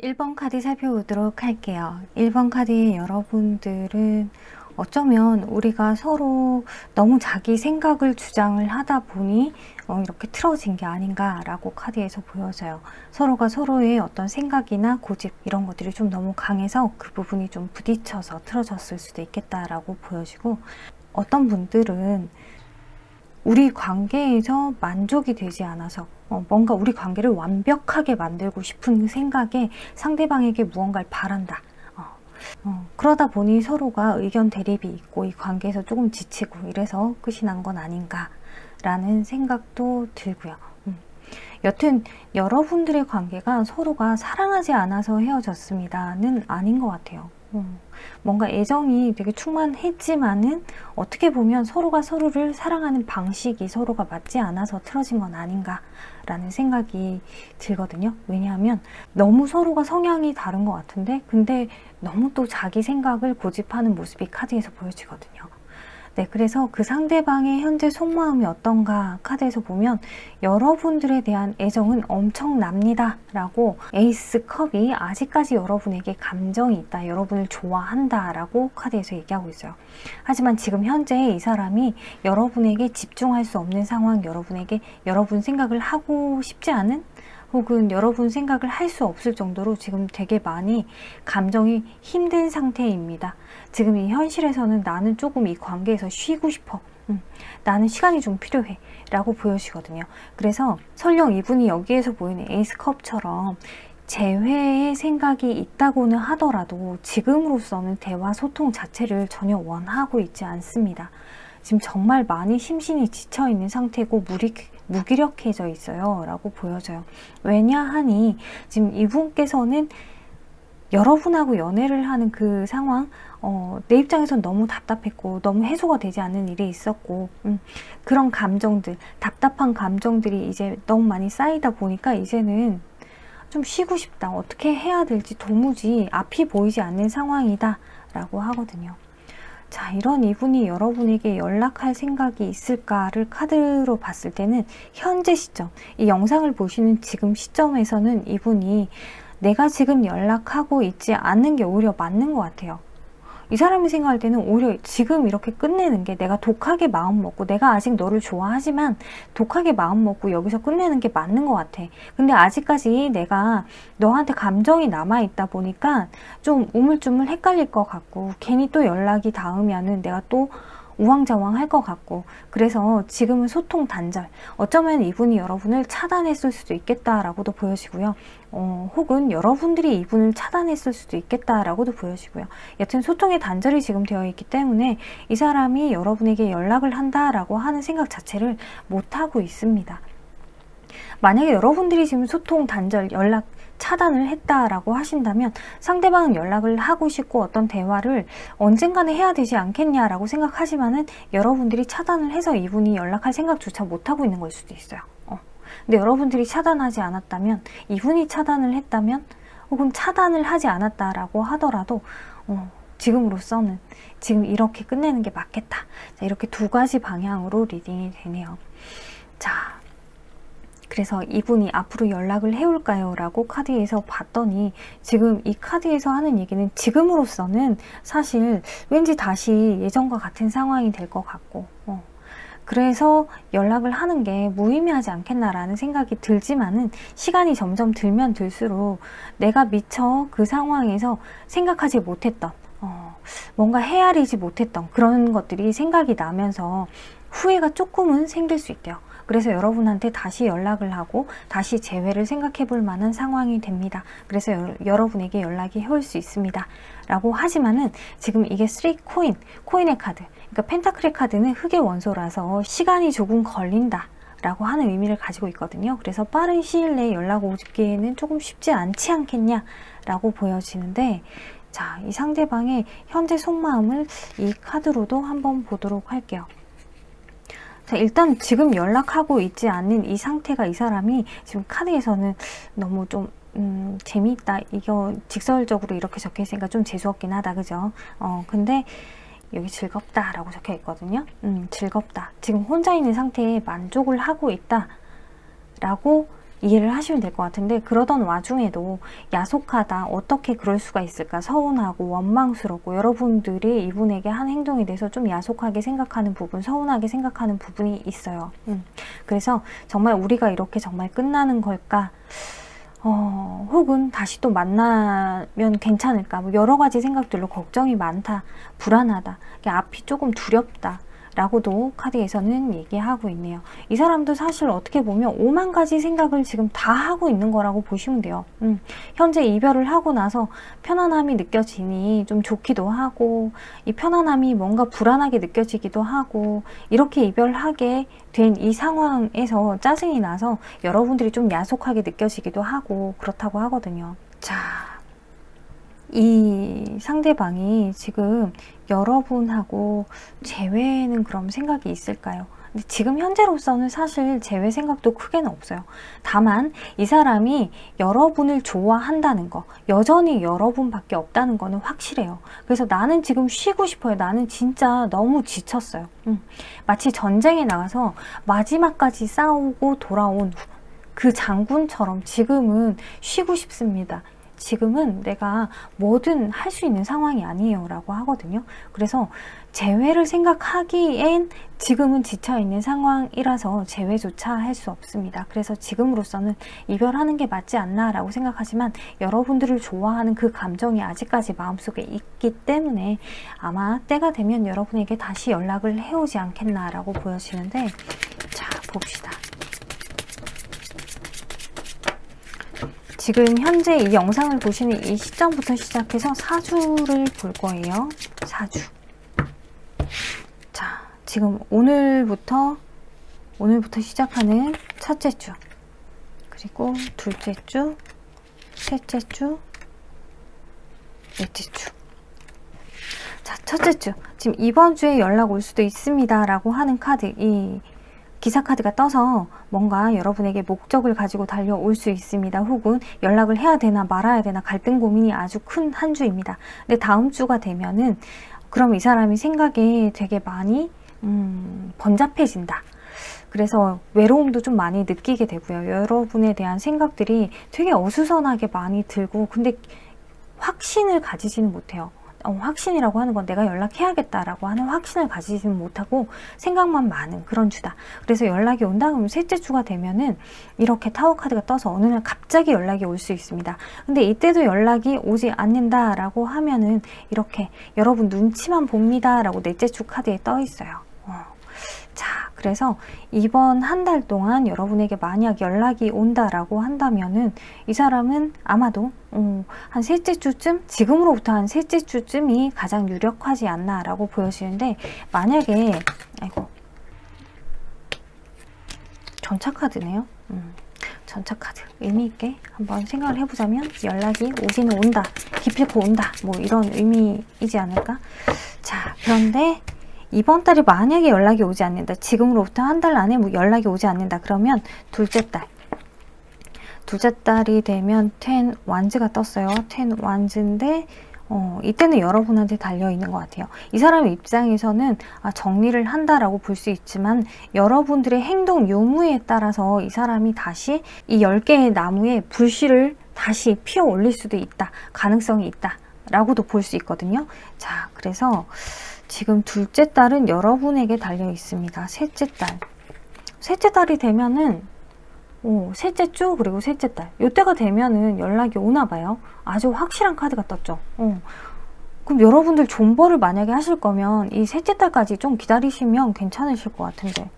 (1번) 카드 살펴보도록 할게요. 1번 카드의 여러분들은 어쩌면 우리가 서로 너무 자기 생각을 주장을 하다 보니 이렇게 틀어진 게 아닌가라고 카드에서 보여져요. 서로가 서로의 어떤 생각이나 고집 이런 것들이 좀 너무 강해서 그 부분이 좀 부딪혀서 틀어졌을 수도 있겠다라고 보여지고, 어떤 분들은 우리 관계에서 만족이 되지 않아서 뭔가 우리 관계를 완벽하게 만들고 싶은 생각에 상대방에게 무언가를 바란다. 그러다 보니 서로가 의견 대립이 있고 이 관계에서 조금 지치고 이래서 끝이 난 건 아닌가 라는 생각도 들고요. 여튼 여러분들의 관계가 서로가 사랑하지 않아서 헤어졌습니다는 아닌 것 같아요. 뭔가 애정이 되게 충만했지만은 어떻게 보면 서로가 서로를 사랑하는 방식이 서로가 맞지 않아서 틀어진 건 아닌가 라는 생각이 들거든요. 왜냐하면 너무 서로가 성향이 다른 것 같은데 근데 너무 또 자기 생각을 고집하는 모습이 카드에서 보여지거든요. 네, 그래서 그 상대방의 현재 속마음이 어떤가 카드에서 보면 여러분들에 대한 애정은 엄청납니다 라고, 에이스 컵이 아직까지 여러분에게 감정이 있다, 여러분을 좋아한다 라고 카드에서 얘기하고 있어요. 하지만 지금 현재 이 사람이 여러분에게 집중할 수 없는 상황, 여러분에게 여러분 생각을 하고 싶지 않은, 혹은 여러분 생각을 할 수 없을 정도로 지금 되게 많이 감정이 힘든 상태입니다. 지금 이 현실에서는 나는 조금 이 관계에서 쉬고 싶어. 나는 시간이 좀 필요해 라고 보여지거든요. 그래서 설령 이분이 여기에서 보이는 에이스 컵처럼 재회의 생각이 있다고는 하더라도 지금으로서는 대화 소통 자체를 전혀 원하고 있지 않습니다. 지금 정말 많이 심신이 지쳐있는 상태고 무기력해져 있어요 라고 보여져요. 왜냐하니 지금 이분께서는 여러분하고 연애를 하는 그 상황, 내 입장에선 너무 답답했고 너무 해소가 되지 않는 일이 있었고 그런 감정들, 답답한 감정들이 이제 너무 많이 쌓이다 보니까 이제는 좀 쉬고 싶다, 어떻게 해야 될지 도무지 앞이 보이지 않는 상황이다 라고 하거든요. 자, 이런 이분이 여러분에게 연락할 생각이 있을까를 카드로 봤을 때는 현재 시점, 이 영상을 보시는 지금 시점에서는 이분이 내가 지금 연락하고 있지 않는 게 오히려 맞는 것 같아요. 이 사람이 생각할 때는 오히려 지금 이렇게 끝내는 게, 내가 독하게 마음 먹고 내가 아직 너를 좋아하지만 독하게 마음 먹고 여기서 끝내는 게 맞는 것 같아. 근데 아직까지 내가 너한테 감정이 남아있다 보니까 좀 우물쭈물 헷갈릴 것 같고 괜히 또 연락이 닿으면은 내가 또 우왕좌왕 할 것 같고, 그래서 지금은 소통 단절, 어쩌면 이분이 여러분을 차단했을 수도 있겠다라고도 보여지고요. 혹은 여러분들이 이분을 차단했을 수도 있겠다라고도 보여지고요. 여튼 소통의 단절이 지금 되어 있기 때문에 이 사람이 여러분에게 연락을 한다라고 하는 생각 자체를 못하고 있습니다. 만약에 여러분들이 지금 소통 단절, 연락 차단을 했다라고 하신다면 상대방은 연락을 하고 싶고 어떤 대화를 언젠가는 해야 되지 않겠냐라고 생각하지만은 여러분들이 차단을 해서 이분이 연락할 생각조차 못하고 있는 걸 수도 있어요. 근데 여러분들이 차단하지 않았다면, 이분이 차단을 했다면, 혹은 차단을 하지 않았다라고 하더라도 지금으로서는 지금 이렇게 끝내는 게 맞겠다. 자, 이렇게 두 가지 방향으로 리딩이 되네요. 자, 그래서 이분이 앞으로 연락을 해올까요? 라고 카드에서 봤더니 지금 이 카드에서 하는 얘기는 지금으로서는 사실 왠지 다시 예전과 같은 상황이 될 것 같고 그래서 연락을 하는 게 무의미하지 않겠나라는 생각이 들지만은 시간이 점점 들면 들수록 내가 미처 그 상황에서 생각하지 못했던 뭔가 헤아리지 못했던 그런 것들이 생각이 나면서 후회가 조금은 생길 수 있대요. 그래서 여러분한테 다시 연락을 하고 다시 재회를 생각해 볼 만한 상황이 됩니다. 그래서 여러분에게 연락이 올 수 있습니다. 라고 하지만은 지금 이게 3코인, 코인의 카드, 그러니까 펜타클의 카드는 흙의 원소라서 시간이 조금 걸린다 라고 하는 의미를 가지고 있거든요. 그래서 빠른 시일 내에 연락 오기에는 조금 쉽지 않지 않겠냐 라고 보여지는데, 자, 이 상대방의 현재 속마음을 이 카드로도 한번 보도록 할게요. 자, 일단 지금 연락하고 있지 않는 이 상태가, 이 사람이 지금 카드에서는 너무 좀 재미있다, 이거 직설적으로 이렇게 적혀 있으니까 좀 재수없긴 하다, 그죠? 근데 여기 즐겁다 라고 적혀 있거든요. 즐겁다, 지금 혼자 있는 상태에 만족을 하고 있다 라고 이해를 하시면 될 것 같은데, 그러던 와중에도 야속하다, 어떻게 그럴 수가 있을까, 서운하고 원망스럽고 여러분들이 이분에게 한 행동에 대해서 좀 야속하게 생각하는 부분, 서운하게 생각하는 부분이 있어요. 그래서 정말 우리가 이렇게 정말 끝나는 걸까, 혹은 다시 또 만나면 괜찮을까, 뭐 여러 가지 생각들로 걱정이 많다, 불안하다, 앞이 조금 두렵다 라고도 카드에서는 얘기하고 있네요. 이 사람도 사실 어떻게 보면 5만 가지 생각을 지금 다 하고 있는 거라고 보시면 돼요. 현재 이별을 하고 나서 편안함이 느껴지니 좀 좋기도 하고, 이 편안함이 뭔가 불안하게 느껴지기도 하고, 이렇게 이별하게 된 이 상황에서 짜증이 나서 여러분들이 좀 야속하게 느껴지기도 하고 그렇다고 하거든요. 자, 이 상대방이 지금 여러분하고 재회는 그럼 생각이 있을까요? 근데 지금 현재로서는 사실 재회 생각도 크게는 없어요. 다만 이 사람이 여러분을 좋아한다는 거, 여전히 여러분밖에 없다는 거는 확실해요. 그래서 나는 지금 쉬고 싶어요. 나는 진짜 너무 지쳤어요. 마치 전쟁에 나가서 마지막까지 싸우고 돌아온 그 장군처럼 지금은 쉬고 싶습니다. 지금은 내가 뭐든 할 수 있는 상황이 아니에요 라고 하거든요. 그래서 재회를 생각하기엔 지금은 지쳐있는 상황이라서 재회조차 할 수 없습니다. 그래서 지금으로서는 이별하는 게 맞지 않나 라고 생각하지만 여러분들을 좋아하는 그 감정이 아직까지 마음속에 있기 때문에 아마 때가 되면 여러분에게 다시 연락을 해오지 않겠나 라고 보여지는데, 자, 봅시다. 지금 현재 이 영상을 보시는 이 시점부터 시작해서 4주를 볼 거예요. 4주. 자, 지금 오늘부터 시작하는 첫째 주, 그리고 둘째 주, 셋째 주, 넷째 주. 자, 첫째 주. 지금 이번 주에 연락 올 수도 있습니다 라고 하는 카드, 이 기사 카드가 떠서 뭔가 여러분에게 목적을 가지고 달려올 수 있습니다. 혹은 연락을 해야 되나 말아야 되나 갈등 고민이 아주 큰 한 주입니다. 근데 다음 주가 되면은 그럼 이 사람이 생각이 되게 많이 번잡해진다. 그래서 외로움도 좀 많이 느끼게 되고요. 여러분에 대한 생각들이 되게 어수선하게 많이 들고, 근데 확신을 가지지는 못해요. 확신이라고 하는 건 내가 연락해야겠다라고 하는 확신을 가지지는 못하고 생각만 많은 그런 주다. 그래서 연락이 온다 그러면 셋째 주가 되면은 이렇게 타워 카드가 떠서 어느 날 갑자기 연락이 올 수 있습니다. 근데 이때도 연락이 오지 않는다라고 하면은 이렇게 여러분 눈치만 봅니다라고 넷째 주 카드에 떠 있어요. 자, 그래서 이번 한 달 동안 여러분에게 만약 연락이 온다라고 한다면은 이 사람은 아마도 한 셋째 주쯤, 지금으로부터 한 셋째 주쯤이 가장 유력하지 않나라고 보여지는데, 만약에 전차 카드네요. 전차 카드 의미 있게 한번 생각을 해보자면 연락이 오지는 온다, 기필코 온다, 뭐 이런 의미이지 않을까? 자, 그런데 이번 달에 만약에 연락이 오지 않는다, 지금으로부터 한 달 안에 뭐 연락이 오지 않는다 그러면 둘째 달이 되면 10 완즈가 떴어요. 10 완즈인데 이때는 여러분한테 달려있는 것 같아요. 이 사람의 입장에서는 정리를 한다라고 볼 수 있지만 여러분들의 행동 요무에 따라서 이 사람이 다시 이 10개의 나무에 불씨를 다시 피워 올릴 수도 있다. 가능성이 있다. 라고도 볼 수 있거든요. 자, 그래서 지금 둘째 달은 여러분에게 달려 있습니다. 셋째 달이 되면은 셋째 주 그리고 셋째 달 이때가 되면은 연락이 오나 봐요. 아주 확실한 카드가 떴죠. 그럼 여러분들 존버를 만약에 하실 거면 이 셋째 달까지 좀 기다리시면 괜찮으실 것 같은데.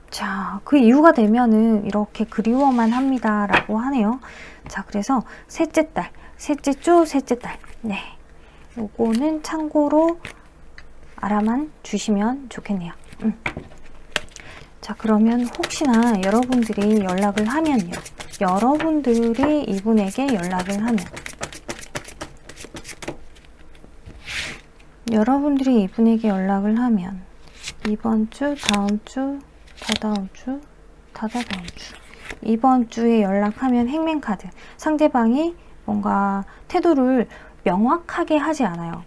자, 그 이유가 되면은 이렇게 그리워만 합니다 라고 하네요. 자, 그래서 셋째 달, 셋째 주, 셋째 달, 네, 요거는 참고로 알아만 주시면 좋겠네요. 자, 그러면 혹시나 여러분들이 연락을 하면요, 여러분들이 이분에게 연락을 하면, 여러분들이 이분에게 연락을 하면 이번 주, 다음 주, 다다음 주, 다다다음 주, 이번 주에 연락하면 행맨카드, 상대방이 뭔가 태도를 명확하게 하지 않아요.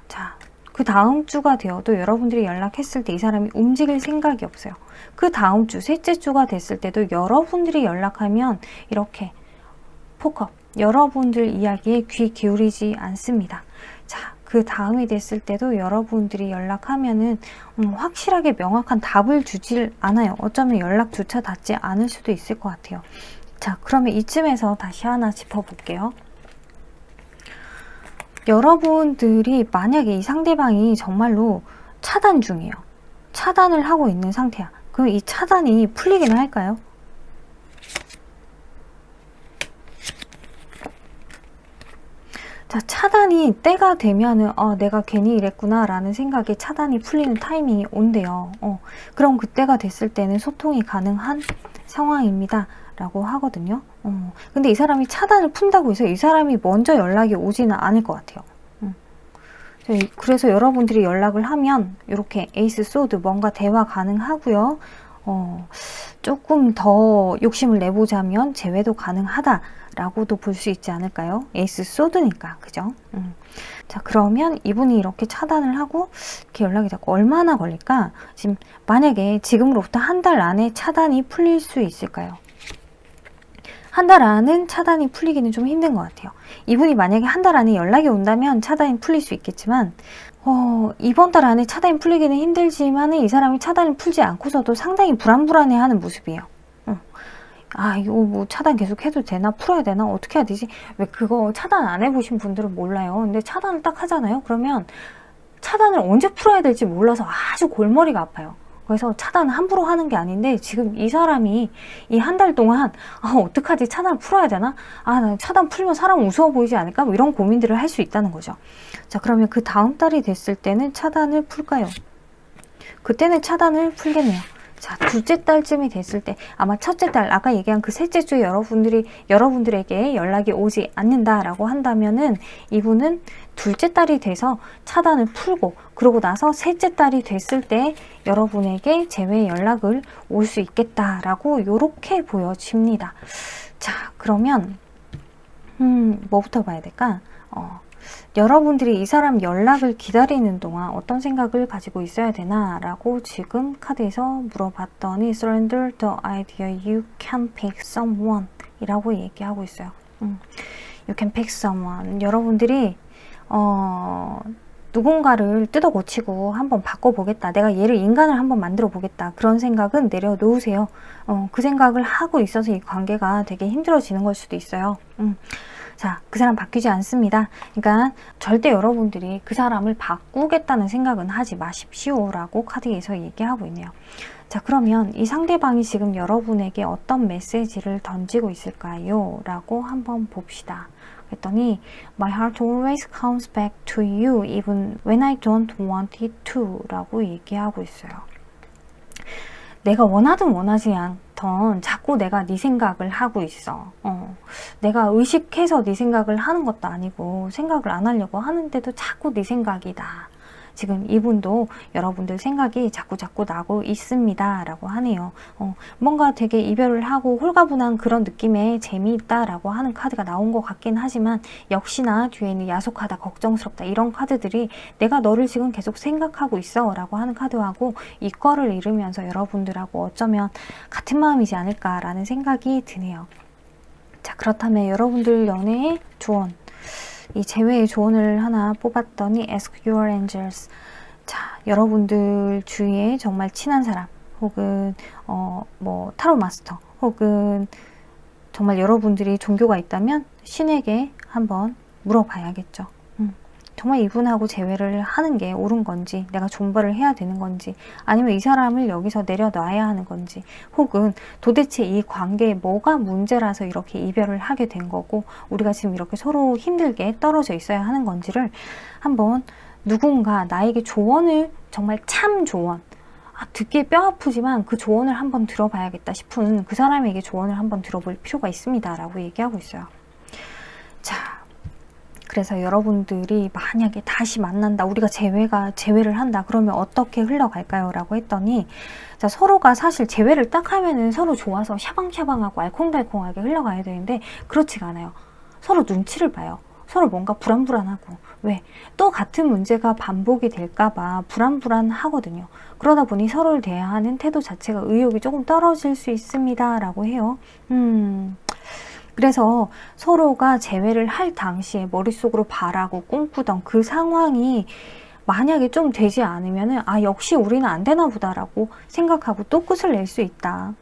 자, 그 다음 주가 되어도 여러분들이 연락했을 때 이 사람이 움직일 생각이 없어요. 그 다음 주, 셋째 주가 됐을 때도 여러분들이 연락하면 이렇게 포커, 여러분들 이야기에 귀 기울이지 않습니다. 자, 그 다음이 됐을 때도 여러분들이 연락하면은 확실하게 명확한 답을 주질 않아요. 어쩌면 연락조차 닿지 않을 수도 있을 것 같아요. 자, 그러면 이쯤에서 다시 하나 짚어볼게요. 여러분들이 만약에 이 상대방이 정말로 차단 중이에요. 차단을 하고 있는 상태야. 그럼 이 차단이 풀리기는 할까요? 자, 차단이 때가 되면은 내가 괜히 이랬구나 라는 생각에 차단이 풀리는 타이밍이 온대요. 그럼 그때가 됐을 때는 소통이 가능한 상황입니다 라고 하거든요. 근데 이 사람이 차단을 푼다고 해서 이 사람이 먼저 연락이 오지는 않을 것 같아요. 그래서 여러분들이 연락을 하면 이렇게 에이스 소드 뭔가 대화 가능하고요. 조금 더 욕심을 내보자면 재회도 가능하다 라고도 볼 수 있지 않을까요? 에이스 소드니까, 그죠? 자, 그러면 이분이 이렇게 차단을 하고 이렇게 연락이 자꾸 얼마나 걸릴까? 지금 만약에 지금으로부터 한 달 안에 차단이 풀릴 수 있을까요? 한 달 안은 차단이 풀리기는 좀 힘든 것 같아요. 이분이 만약에 한 달 안에 연락이 온다면 차단이 풀릴 수 있겠지만 이번 달 안에 차단이 풀리기는 힘들지만 이 사람이 차단을 풀지 않고서도 상당히 불안불안해하는 모습이에요. 이거 뭐 차단 계속 해도 되나? 풀어야 되나? 어떻게 해야 되지? 왜 그거 차단 안 해보신 분들은 몰라요. 근데 차단을 딱 하잖아요. 그러면 차단을 언제 풀어야 될지 몰라서 아주 골머리가 아파요. 그래서 차단을 함부로 하는 게 아닌데 지금 이 사람이 이 한 달 동안 어떡하지? 차단을 풀어야 되나? 나 차단 풀면 사람 우스워 보이지 않을까? 뭐 이런 고민들을 할 수 있다는 거죠. 자, 그러면 그 다음 달이 됐을 때는 차단을 풀까요? 그때는 차단을 풀겠네요. 자, 둘째 달쯤이 됐을 때 아마 첫째 달, 아까 얘기한 그 셋째 주에 여러분들에게 연락이 오지 않는다라고 한다면은 이분은 둘째 달이 돼서 차단을 풀고 그러고 나서 셋째 달이 됐을 때 여러분에게 재회 연락을 올 수 있겠다라고 요렇게 보여집니다. 자, 그러면 뭐부터 봐야 될까? 여러분들이 이 사람 연락을 기다리는 동안 어떤 생각을 가지고 있어야 되나 라고 지금 카드에서 물어봤더니 Surrender the idea you can pick someone 이라고 얘기하고 있어요. You can pick someone. 여러분들이 누군가를 뜯어 고치고 한번 바꿔보겠다. 내가 얘를 인간을 한번 만들어 보겠다. 그런 생각은 내려놓으세요. 그 생각을 하고 있어서 이 관계가 되게 힘들어지는 걸 수도 있어요. 자, 그 사람 바뀌지 않습니다. 그러니까 절대 여러분들이 그 사람을 바꾸겠다는 생각은 하지 마십시오 라고 카드에서 얘기하고 있네요. 자, 그러면 이 상대방이 지금 여러분에게 어떤 메시지를 던지고 있을까요? 라고 한번 봅시다. 그랬더니 My heart always comes back to you even when I don't want it to 라고 얘기하고 있어요. 내가 원하든 원하지 않던 자꾸 내가 네 생각을 하고 있어. 내가 의식해서 네 생각을 하는 것도 아니고 생각을 안 하려고 하는데도 자꾸 네 생각이다. 지금 이분도 여러분들 생각이 자꾸 나고 있습니다 라고 하네요. 뭔가 되게 이별을 하고 홀가분한 그런 느낌에 재미있다 라고 하는 카드가 나온 것 같긴 하지만 역시나 뒤에는 야속하다, 걱정스럽다 이런 카드들이 내가 너를 지금 계속 생각하고 있어 라고 하는 카드하고 이과를 잃으면서 여러분들하고 어쩌면 같은 마음이지 않을까 라는 생각이 드네요. 자, 그렇다면 여러분들 연애의 조언, 이 재회의 조언을 하나 뽑았더니 Ask your angels. 자, 여러분들 주위에 정말 친한 사람 혹은 뭐 타로 마스터 혹은 정말 여러분들이 종교가 있다면 신에게 한번 물어봐야겠죠. 정말 이분하고 재회를 하는 게 옳은 건지, 내가 존버를 해야 되는 건지, 아니면 이 사람을 여기서 내려놔야 하는 건지, 혹은 도대체 이 관계에 뭐가 문제라서 이렇게 이별을 하게 된 거고 우리가 지금 이렇게 서로 힘들게 떨어져 있어야 하는 건지를 한번 누군가 나에게 조언을, 정말 참 조언, 듣기에 뼈 아프지만 그 조언을 한번 들어봐야겠다 싶은 그 사람에게 조언을 한번 들어볼 필요가 있습니다 라고 얘기하고 있어요. 자, 그래서 여러분들이 만약에 다시 만난다, 우리가 재회를 한다 그러면 어떻게 흘러갈까요? 라고 했더니, 자, 서로가 사실 재회를 딱 하면은 서로 좋아서 샤방샤방하고 알콩달콩하게 흘러가야 되는데 그렇지가 않아요. 서로 눈치를 봐요. 서로 뭔가 불안불안하고, 왜? 또 같은 문제가 반복이 될까봐 불안불안하거든요. 그러다 보니 서로를 대하는 태도 자체가 의욕이 조금 떨어질 수 있습니다 라고 해요. 그래서 서로가 재회를 할 당시에 머릿속으로 바라고 꿈꾸던 그 상황이 만약에 좀 되지 않으면은 역시 우리는 안 되나 보다라고 생각하고 또 끝을 낼 수 있다.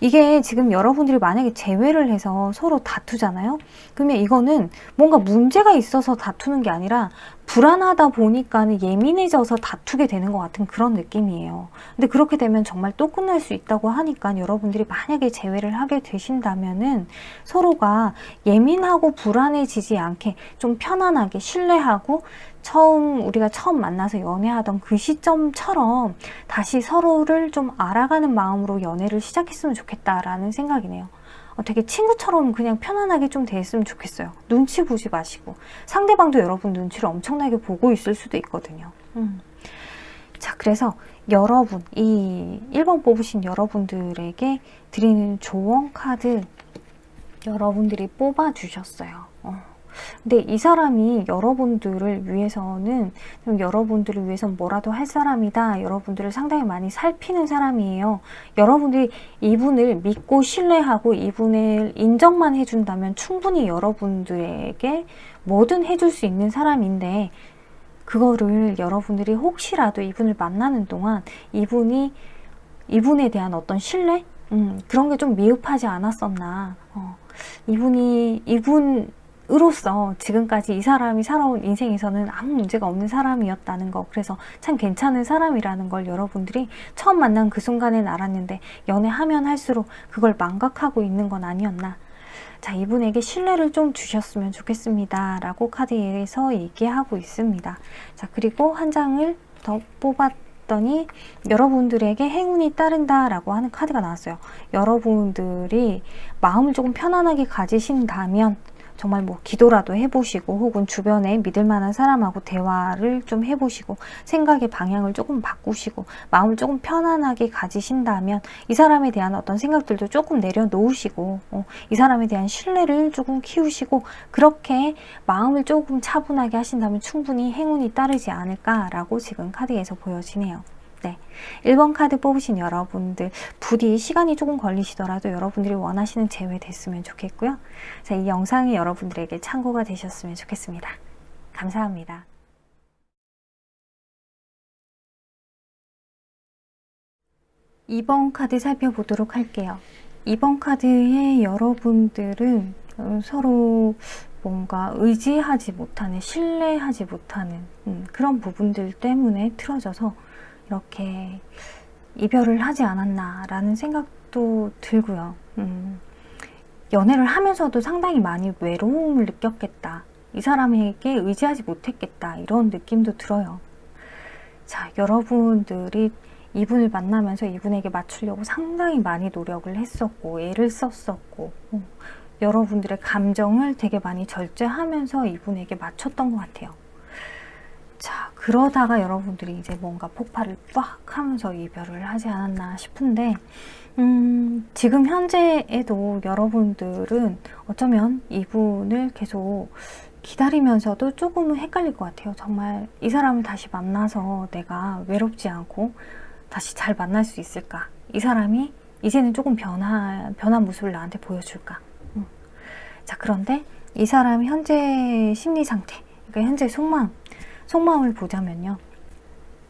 이게 지금 여러분들이 만약에 재회를 해서 서로 다투잖아요. 그러면 이거는 뭔가 문제가 있어서 다투는 게 아니라 불안하다 보니까는 예민해져서 다투게 되는 것 같은 그런 느낌이에요. 근데 그렇게 되면 정말 또 끝날 수 있다고 하니까 여러분들이 만약에 재회를 하게 되신다면은 서로가 예민하고 불안해지지 않게 좀 편안하게 신뢰하고 우리가 처음 만나서 연애하던 그 시점처럼 다시 서로를 좀 알아가는 마음으로 연애를 시작했으면 좋겠다라는 생각이네요. 되게 친구처럼 그냥 편안하게 좀 됐으면 좋겠어요. 눈치 보지 마시고. 상대방도 여러분 눈치를 엄청나게 보고 있을 수도 있거든요. 자, 그래서 여러분, 이 1번 뽑으신 여러분들에게 드리는 조언 카드 여러분들이 뽑아주셨어요. 근데 이 사람이 여러분들을 위해서는, 여러분들을 위해서는 뭐라도 할 사람이다. 여러분들을 상당히 많이 살피는 사람이에요. 여러분들이 이분을 믿고 신뢰하고 이분을 인정만 해준다면 충분히 여러분들에게 뭐든 해줄 수 있는 사람인데, 그거를 여러분들이 혹시라도 이분을 만나는 동안 이분에 대한 어떤 신뢰? 그런 게 좀 미흡하지 않았었나. 이분으로서 지금까지 이 사람이 살아온 인생에서는 아무 문제가 없는 사람이었다는 거, 그래서 참 괜찮은 사람이라는 걸 여러분들이 처음 만난 그 순간엔 알았는데 연애하면 할수록 그걸 망각하고 있는 건 아니었나. 자, 이분에게 신뢰를 좀 주셨으면 좋겠습니다 라고 카드에서 얘기하고 있습니다. 자, 그리고 한 장을 더 뽑았더니 여러분들에게 행운이 따른다 라고 하는 카드가 나왔어요. 여러분들이 마음을 조금 편안하게 가지신다면 정말 뭐 기도라도 해보시고 혹은 주변에 믿을 만한 사람하고 대화를 좀 해보시고 생각의 방향을 조금 바꾸시고 마음을 조금 편안하게 가지신다면 이 사람에 대한 어떤 생각들도 조금 내려놓으시고 이 사람에 대한 신뢰를 조금 키우시고 그렇게 마음을 조금 차분하게 하신다면 충분히 행운이 따르지 않을까라고 지금 카드에서 보여지네요. 네, 1번 카드 뽑으신 여러분들, 부디 시간이 조금 걸리시더라도 여러분들이 원하시는 재회 됐으면 좋겠고요. 자, 이 영상이 여러분들에게 참고가 되셨으면 좋겠습니다. 감사합니다. (2번) 카드 살펴보도록 할게요. 2번 카드의 여러분들은 서로 뭔가 의지하지 못하는, 신뢰하지 못하는 그런 부분들 때문에 틀어져서 이렇게 이별을 하지 않았나 라는 생각도 들고요. 연애를 하면서도 상당히 많이 외로움을 느꼈겠다. 이 사람에게 의지하지 못했겠다. 이런 느낌도 들어요. 자, 여러분들이 이분을 만나면서 이분에게 맞추려고 상당히 많이 노력을 했었고 애를 썼었고 여러분들의 감정을 되게 많이 절제하면서 이분에게 맞췄던 것 같아요. 자, 그러다가 여러분들이 이제 뭔가 폭발을 빡 하면서 이별을 하지 않았나 싶은데 지금 현재에도 여러분들은 어쩌면 이분을 계속 기다리면서도 조금은 헷갈릴 것 같아요. 정말 이 사람을 다시 만나서 내가 외롭지 않고 다시 잘 만날 수 있을까? 이 사람이 이제는 조금 변한 모습을 나한테 보여줄까? 자, 그런데 이 사람 현재 심리 상태, 그러니까 현재 속마음을 보자면요.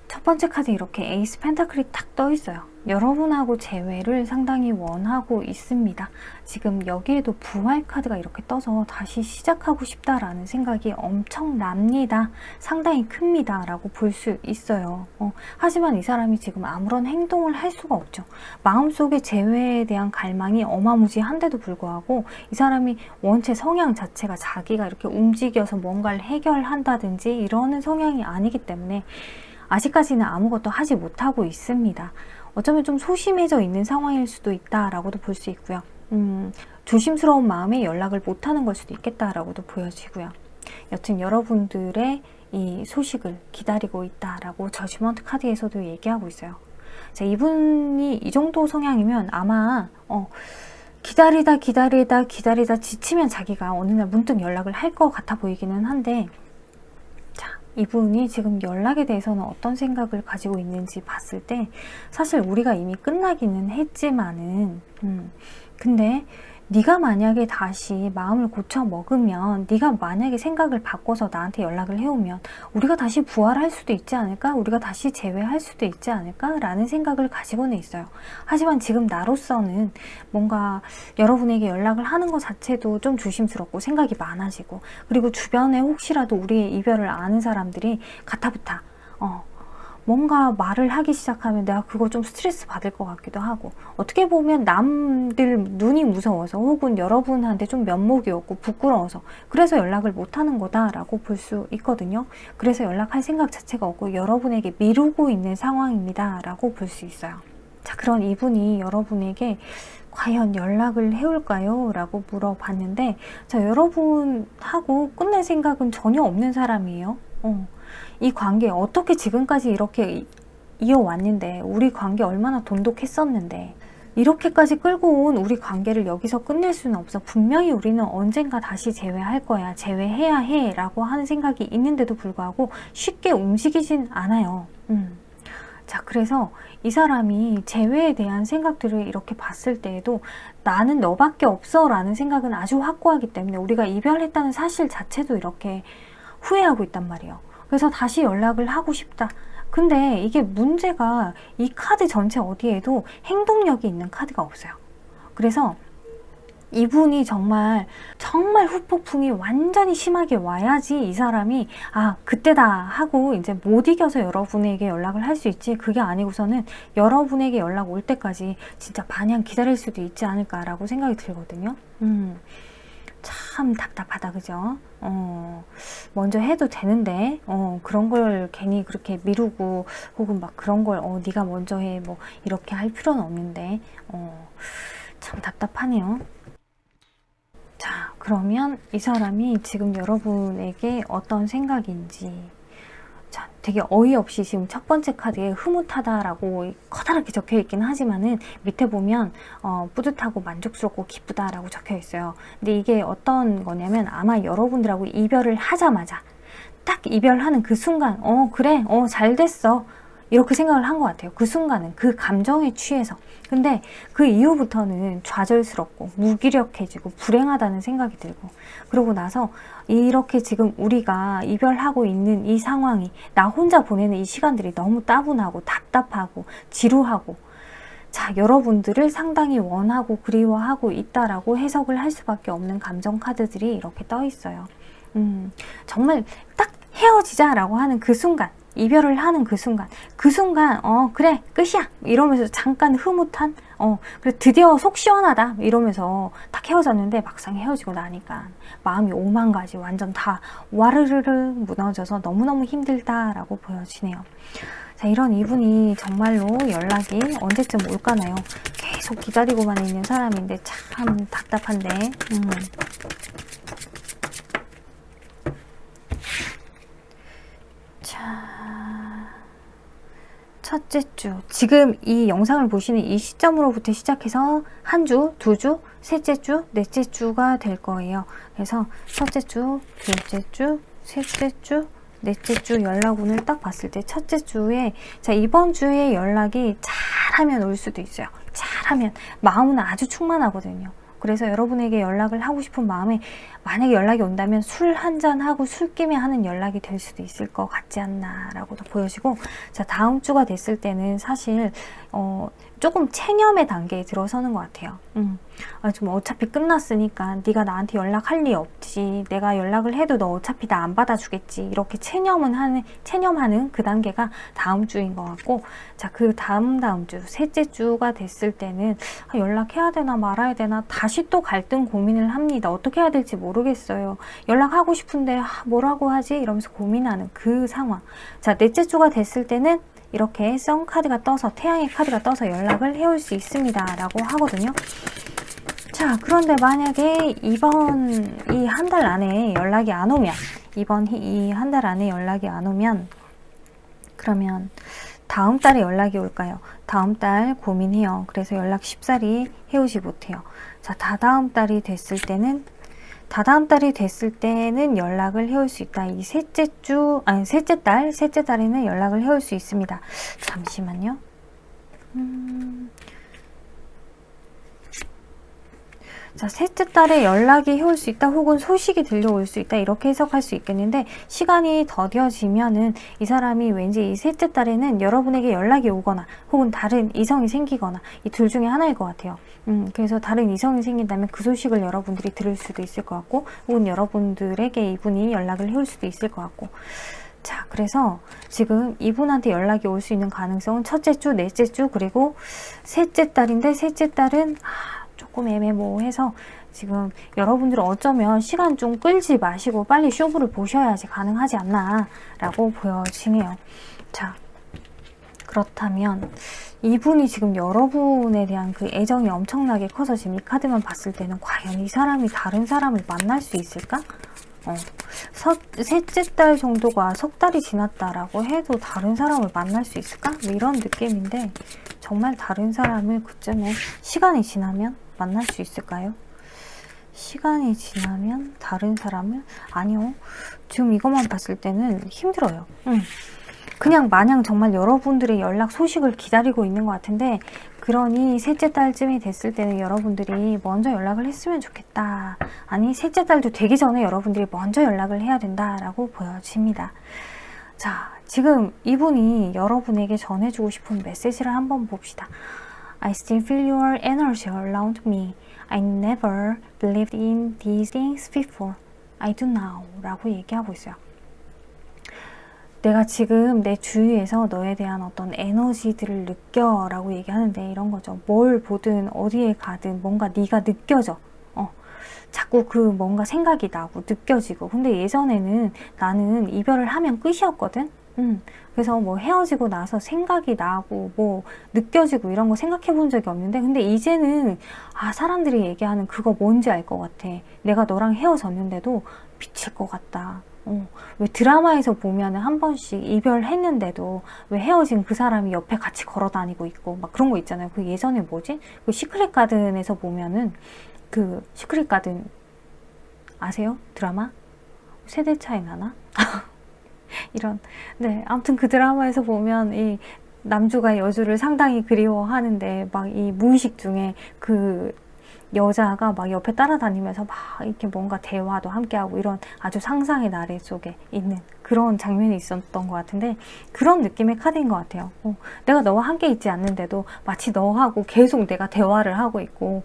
첫 번째 카드 이렇게 에이스 펜타클이 탁 떠 있어요. 여러분하고 재회를 상당히 원하고 있습니다. 지금 여기에도 부활 카드가 이렇게 떠서 다시 시작하고 싶다라는 생각이 엄청납니다. 상당히 큽니다 라고 볼 수 있어요. 하지만 이 사람이 지금 아무런 행동을 할 수가 없죠. 마음속에 재회에 대한 갈망이 어마무지한데도 불구하고 이 사람이 원체 성향 자체가 자기가 이렇게 움직여서 뭔가를 해결한다든지 이러는 성향이 아니기 때문에 아직까지는 아무것도 하지 못하고 있습니다. 어쩌면 좀 소심해져 있는 상황일 수도 있다라고도 볼 수 있고요. 조심스러운 마음에 연락을 못하는 걸 수도 있겠다라고도 보여지고요. 여튼 여러분들의 이 소식을 기다리고 있다라고 저지먼트 카드에서도 얘기하고 있어요. 자, 이분이 이 정도 성향이면 아마 기다리다 지치면 자기가 어느 날 문득 연락을 할 것 같아 보이기는 한데, 이분이 지금 연락에 대해서는 어떤 생각을 가지고 있는지 봤을 때 사실 우리가 이미 끝나기는 했지만은 근데 네가 만약에 다시 마음을 고쳐 먹으면, 네가 만약에 생각을 바꿔서 나한테 연락을 해오면 우리가 다시 부활할 수도 있지 않을까? 우리가 다시 재회할 수도 있지 않을까? 라는 생각을 가지고는 있어요. 하지만 지금 나로서는 뭔가 여러분에게 연락을 하는 것 자체도 좀 조심스럽고 생각이 많아지고, 그리고 주변에 혹시라도 우리의 이별을 아는 사람들이 가타부타 뭔가 말을 하기 시작하면 내가 그거 좀 스트레스 받을 것 같기도 하고, 어떻게 보면 남들 눈이 무서워서 혹은 여러분한테 좀 면목이 없고 부끄러워서 그래서 연락을 못하는 거다라고 볼 수 있거든요. 그래서 연락할 생각 자체가 없고 여러분에게 미루고 있는 상황입니다 라고 볼 수 있어요. 자, 그런 이분이 여러분에게 과연 연락을 해올까요? 라고 물어봤는데, 자, 여러분하고 끝낼 생각은 전혀 없는 사람이에요. 이 관계 어떻게 지금까지 이렇게 이어왔는데, 우리 관계 얼마나 돈독했었는데 이렇게까지 끌고 온 우리 관계를 여기서 끝낼 수는 없어. 분명히 우리는 언젠가 다시 재회할 거야, 재회해야 해 라고 하는 생각이 있는데도 불구하고 쉽게 움직이진 않아요. 자, 그래서 이 사람이 재회에 대한 생각들을 이렇게 봤을 때에도 나는 너밖에 없어 라는 생각은 아주 확고하기 때문에 우리가 이별했다는 사실 자체도 이렇게 후회하고 있단 말이에요. 그래서 다시 연락을 하고 싶다. 근데 이게 문제가 이 카드 전체 어디에도 행동력이 있는 카드가 없어요. 그래서 이분이 정말 후폭풍이 완전히 심하게 와야지 이 사람이 그때다 하고 이제 못 이겨서 여러분에게 연락을 할 수 있지, 그게 아니고서는 여러분에게 연락 올 때까지 진짜 마냥 기다릴 수도 있지 않을까라고 생각이 들거든요. 참 답답하다, 그죠? 먼저 해도 되는데 그런 걸 괜히 그렇게 미루고 혹은 막 그런 걸 네가 먼저 해 뭐 이렇게 할 필요는 없는데 참 답답하네요. 자, 그러면 이 사람이 지금 여러분에게 어떤 생각인지, 자, 되게 어이없이 지금 첫 번째 카드에 흐뭇하다라고 커다랗게 적혀 있긴 하지만은 밑에 보면 뿌듯하고 만족스럽고 기쁘다라고 적혀 있어요. 근데 이게 어떤 거냐면 아마 여러분들하고 이별을 하자마자 딱 이별하는 그 순간 그래 잘 됐어 이렇게 생각을 한 것 같아요. 그 순간은 그 감정에 취해서. 근데 그 이후부터는 좌절스럽고 무기력해지고 불행하다는 생각이 들고, 그러고 나서 이렇게 지금 우리가 이별하고 있는 이 상황이, 나 혼자 보내는 이 시간들이 너무 따분하고 답답하고 지루하고, 자, 여러분들을 상당히 원하고 그리워하고 있다라고 해석을 할 수밖에 없는 감정 카드들이 이렇게 떠 있어요. 정말 딱 헤어지자라고 하는 그 순간, 이별을 하는 그 순간 그래 끝이야 이러면서 잠깐 흐뭇한 그래 드디어 속 시원하다 이러면서 딱 헤어졌는데, 막상 헤어지고 나니까 마음이 오만 가지 완전 다 와르르르 무너져서 너무너무 힘들다라고 보여지네요. 자, 이런 이분이 정말로 연락이 언제쯤 올까나요? 계속 기다리고만 있는 사람인데 참 답답한데. 자, 첫째 주, 지금 이 영상을 보시는 이 시점으로부터 시작해서 한 주, 두 주, 셋째 주, 넷째 주가 될 거예요. 그래서 첫째 주, 둘째 주, 셋째 주, 넷째 주 연락운을 딱 봤을 때 첫째 주에, 자, 이번 주에 연락이 잘하면 올 수도 있어요. 잘하면. 마음은 아주 충만하거든요. 그래서 여러분에게 연락을 하고 싶은 마음에 만약에 연락이 온다면 술 한잔하고 술김에 하는 연락이 될 수도 있을 것 같지 않나 라고도 보여지고, 자, 다음 주가 됐을 때는 사실 조금 체념의 단계에 들어서는 것 같아요. 좀 어차피 끝났으니까 네가 나한테 연락할 리 없지, 내가 연락을 해도 너 어차피 나 안 받아주겠지, 이렇게 체념하는 그 단계가 다음 주인 것 같고, 자, 그 다음 주 셋째 주가 됐을 때는 연락해야 되나 말아야 되나 다시 또 갈등 고민을 합니다. 어떻게 해야 될지 모르겠어요. 연락하고 싶은데 뭐라고 하지? 이러면서 고민하는 그 상황. 자, 넷째 주가 됐을 때는 이렇게 선 카드가 떠서, 태양의 카드가 떠서 연락을 해올 수 있습니다 라고 하거든요. 자, 그런데 만약에 이번 이 한 달 안에 연락이 안 오면, 이번 이 한 달 안에 연락이 안 오면, 그러면 다음 달에 연락이 올까요? 다음 달 고민해요. 그래서 연락 쉽사리 해오지 못해요. 자, 다다음 달이 됐을 때는 연락을 해올 수 있다. 이 셋째 달에는 연락을 해올 수 있습니다. 잠시만요. 자, 셋째 달에 연락이 해올 수 있다, 혹은 소식이 들려올 수 있다, 이렇게 해석할 수 있겠는데, 시간이 더뎌지면은 이 사람이 왠지 이 셋째 달에는 여러분에게 연락이 오거나 혹은 다른 이성이 생기거나 이 둘 중에 하나일 것 같아요. 그래서 다른 이성이 생긴다면 그 소식을 여러분들이 들을 수도 있을 것 같고, 혹은 여러분들에게 이분이 연락을 해올 수도 있을 것 같고. 자, 그래서 지금 이분한테 연락이 올 수 있는 가능성은 첫째 주, 넷째 주, 그리고 셋째 달인데, 셋째 달은 조금 애매모호해서 지금 여러분들은 어쩌면 시간 좀 끌지 마시고 빨리 쇼부를 보셔야지 가능하지 않나 라고 보여지네요. 자, 그렇다면 이분이 지금 여러분에 대한 그 애정이 엄청나게 커서 지금 이 카드만 봤을 때는 과연 이 사람이 다른 사람을 만날 수 있을까? 셋째 달 정도가 석 달이 지났다라고 해도 다른 사람을 만날 수 있을까? 뭐 이런 느낌인데, 정말 다른 사람을 그쯤에 시간이 지나면 만날 수 있을까요? 시간이 지나면 다른 사람을? 아니요. 지금 이것만 봤을 때는 힘들어요. 그냥 마냥 정말 여러분들의 연락 소식을 기다리고 있는 것 같은데, 그러니 셋째 달쯤이 됐을 때는 여러분들이 먼저 연락을 했으면 좋겠다. 아니, 셋째 달도 되기 전에 여러분들이 먼저 연락을 해야 된다라고 보여집니다. 자, 지금 이분이 여러분에게 전해주고 싶은 메시지를 한번 봅시다. I still feel your energy around me. I never believed in these things before. I do now. 라고 얘기하고 있어요. 내가 지금 내 주위에서 너에 대한 어떤 에너지들을 느껴 라고 얘기하는데, 이런 거죠. 뭘 보든 어디에 가든 뭔가 네가 느껴져. 자꾸 그 뭔가 생각이 나고 느껴지고. 근데 예전에는 나는 이별을 하면 끝이었거든. 그래서 뭐 헤어지고 나서 생각이 나고 뭐 느껴지고 이런 거 생각해 본 적이 없는데, 근데 이제는 사람들이 얘기하는 그거 뭔지 알 것 같아. 내가 너랑 헤어졌는데도 미칠 것 같다. 왜 드라마에서 보면은 한 번씩 이별했는데도 왜 헤어진 그 사람이 옆에 같이 걸어 다니고 있고 막 그런 거 있잖아요. 그 예전에 뭐지? 그 시크릿 가든에서 보면은, 그 시크릿 가든 아세요? 드라마? 세대 차이 나나? 이런. 네, 아무튼 그 드라마에서 보면 이 남주가 여주를 상당히 그리워하는데, 막 이 무의식 중에 그 여자가 막 옆에 따라다니면서 막 이렇게 뭔가 대화도 함께하고, 이런 아주 상상의 나래 속에 있는 그런 장면이 있었던 것 같은데, 그런 느낌의 카드인 것 같아요. 내가 너와 함께 있지 않는데도 마치 너하고 계속 내가 대화를 하고 있고,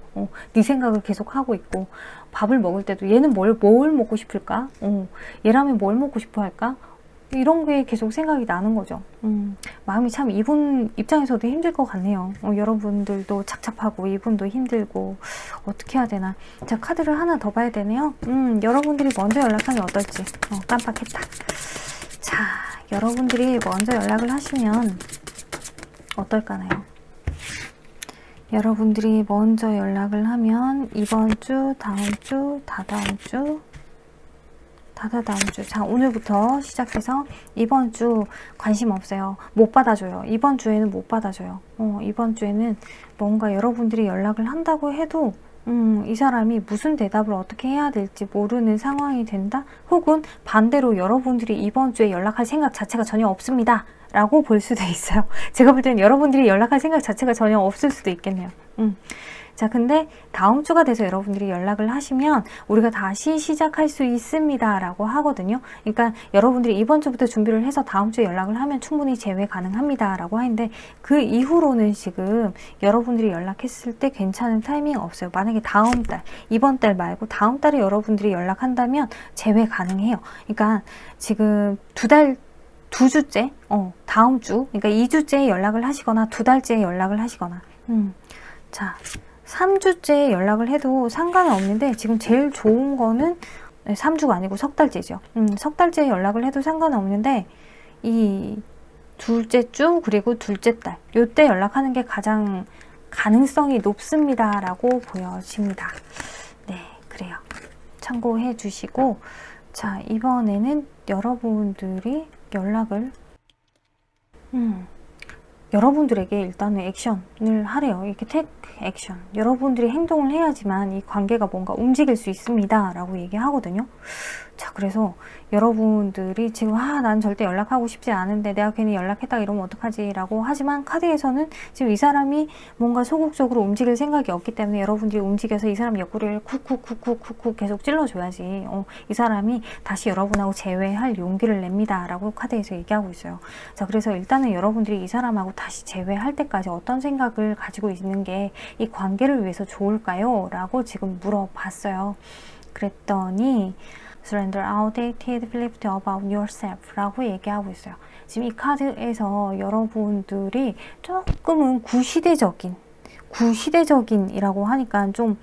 네 생각을 계속 하고 있고, 밥을 먹을 때도 얘는 뭘 먹고 싶을까? 얘라면 뭘 먹고 싶어 할까? 이런 게 계속 생각이 나는 거죠. 마음이 참 이분 입장에서도 힘들 것 같네요. 여러분들도 착잡하고 이분도 힘들고 어떻게 해야 되나. 자, 카드를 하나 더 봐야 되네요. 여러분들이 먼저 연락하면 어떨지. 깜빡했다. 자, 여러분들이 먼저 연락을 하시면 어떨까나요? 여러분들이 먼저 연락을 하면 이번 주, 다음 주, 다다음 주, 다다다음 주. 자, 오늘부터 시작해서 이번 주 관심 없어요. 못 받아줘요. 이번 주에는 못 받아줘요. 이번 주에는 뭔가 여러분들이 연락을 한다고 해도 이 사람이 무슨 대답을 어떻게 해야 될지 모르는 상황이 된다? 혹은 반대로 여러분들이 이번 주에 연락할 생각 자체가 전혀 없습니다. 라고 볼 수도 있어요. 제가 볼 때는 여러분들이 연락할 생각 자체가 전혀 없을 수도 있겠네요. 자, 근데 다음 주가 돼서 여러분들이 연락을 하시면 우리가 다시 시작할 수 있습니다 라고 하거든요. 그러니까 여러분들이 이번 주부터 준비를 해서 다음 주에 연락을 하면 충분히 재회 가능합니다 라고 하는데, 그 이후로는 지금 여러분들이 연락했을 때 괜찮은 타이밍 없어요. 만약에 다음 달, 이번 달 말고 다음 달에 여러분들이 연락한다면 재회 가능해요. 그러니까 지금 두 주째, 다음 주, 그러니까 2주째 연락을 하시거나 2달째 연락을 하시거나, 자, 3주째 연락을 해도 상관은 없는데, 지금 제일 좋은 거는 3주가 아니고 석 달째죠. 석 달째 연락을 해도 상관은 없는데, 이 둘째 주 그리고 둘째 달, 요때 연락하는 게 가장 가능성이 높습니다 라고 보여집니다. 네, 그래요. 참고해 주시고, 자, 이번에는 여러분들이 연락을 여러분들에게 일단은 액션을 하래요. 이렇게 택 액션. 여러분들이 행동을 해야지만 이 관계가 뭔가 움직일 수 있습니다 라고 얘기하거든요. 자, 그래서 여러분들이 지금 난 절대 연락하고 싶지 않은데 내가 괜히 연락했다 이러면 어떡하지 라고 하지만, 카드에서는 지금 이 사람이 뭔가 소극적으로 움직일 생각이 없기 때문에 여러분들이 움직여서 이 사람 옆구리를 쿡쿡쿡쿡쿡 계속 찔러줘야지 이 사람이 다시 여러분하고 재회할 용기를 냅니다 라고 카드에서 얘기하고 있어요. 자, 그래서 일단은 여러분들이 이 사람하고 다시 재회할 때까지 어떤 생각을 가지고 있는 게 이 관계를 위해서 좋을까요? 라고 지금 물어봤어요. 그랬더니 Surrender outdated beliefs about yourself 라고 얘기하고 있어요. 지금 이 카드에서 여러분들이 조금은 구시대적인이라고 하니까 좀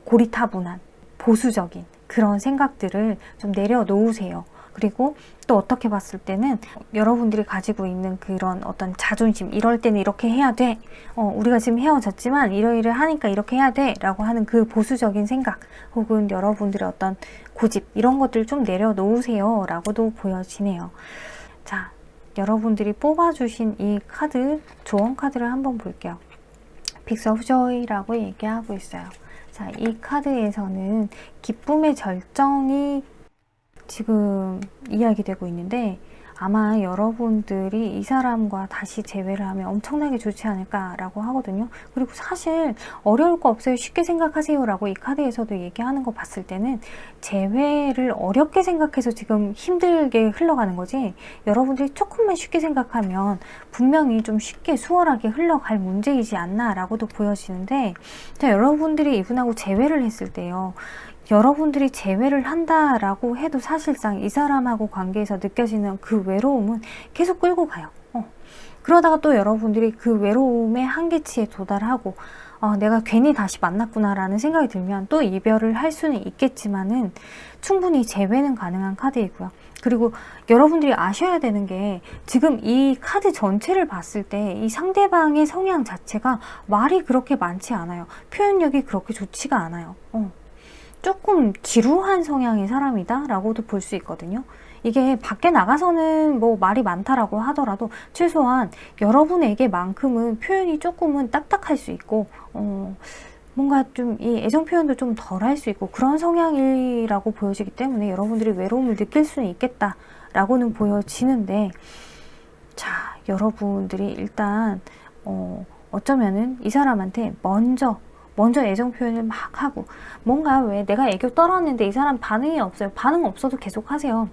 고리타분한 보수적인 그런 생각들을 좀 내려놓으세요. 그리고 또 어떻게 봤을 때는 여러분들이 가지고 있는 그런 어떤 자존심, 이럴 때는 이렇게 해야 돼, 우리가 지금 헤어졌지만 이러이러 하니까 이렇게 해야 돼 라고 하는 그 보수적인 생각, 혹은 여러분들의 어떤 고집, 이런 것들 좀 내려놓으세요 라고도 보여지네요. 자, 여러분들이 뽑아주신 이 카드, 조언 카드를 한번 볼게요. 빅스 오브 조이라고 얘기하고 있어요. 자, 이 카드에서는 기쁨의 절정이 지금 이야기되고 있는데, 아마 여러분들이 이 사람과 다시 재회를 하면 엄청나게 좋지 않을까라고 하거든요. 그리고 사실 어려울 거 없어요. 쉽게 생각하세요 라고 이 카드에서도 얘기하는 거 봤을 때는 재회를 어렵게 생각해서 지금 힘들게 흘러가는 거지, 여러분들이 조금만 쉽게 생각하면 분명히 좀 쉽게 수월하게 흘러갈 문제이지 않나 라고도 보여지는데, 자, 여러분들이 이분하고 재회를 했을 때요, 여러분들이 재회를 한다라고 해도 사실상 이 사람하고 관계에서 느껴지는 그 외로움은 계속 끌고 가요. 그러다가 또 여러분들이 그 외로움의 한계치에 도달하고 내가 괜히 다시 만났구나 라는 생각이 들면 또 이별을 할 수는 있겠지만은 충분히 재회는 가능한 카드이고요. 그리고 여러분들이 아셔야 되는 게, 지금 이 카드 전체를 봤을 때 이 상대방의 성향 자체가 말이 그렇게 많지 않아요. 표현력이 그렇게 좋지가 않아요. 조금 지루한 성향의 사람이다 라고도 볼 수 있거든요. 이게 밖에 나가서는 뭐 말이 많다라고 하더라도 최소한 여러분에게만큼은 표현이 조금은 딱딱할 수 있고 뭔가 좀 이 애정 표현도 좀 덜 할 수 있고 그런 성향이라고 보여지기 때문에 여러분들이 외로움을 느낄 수는 있겠다 라고는 보여지는데, 자, 여러분들이 일단 어쩌면은 이 사람한테 먼저 애정 표현을 막 하고, 뭔가 왜 내가 애교 떨었는데 이 사람 반응이 없어요. 반응 없어도 계속 하세요.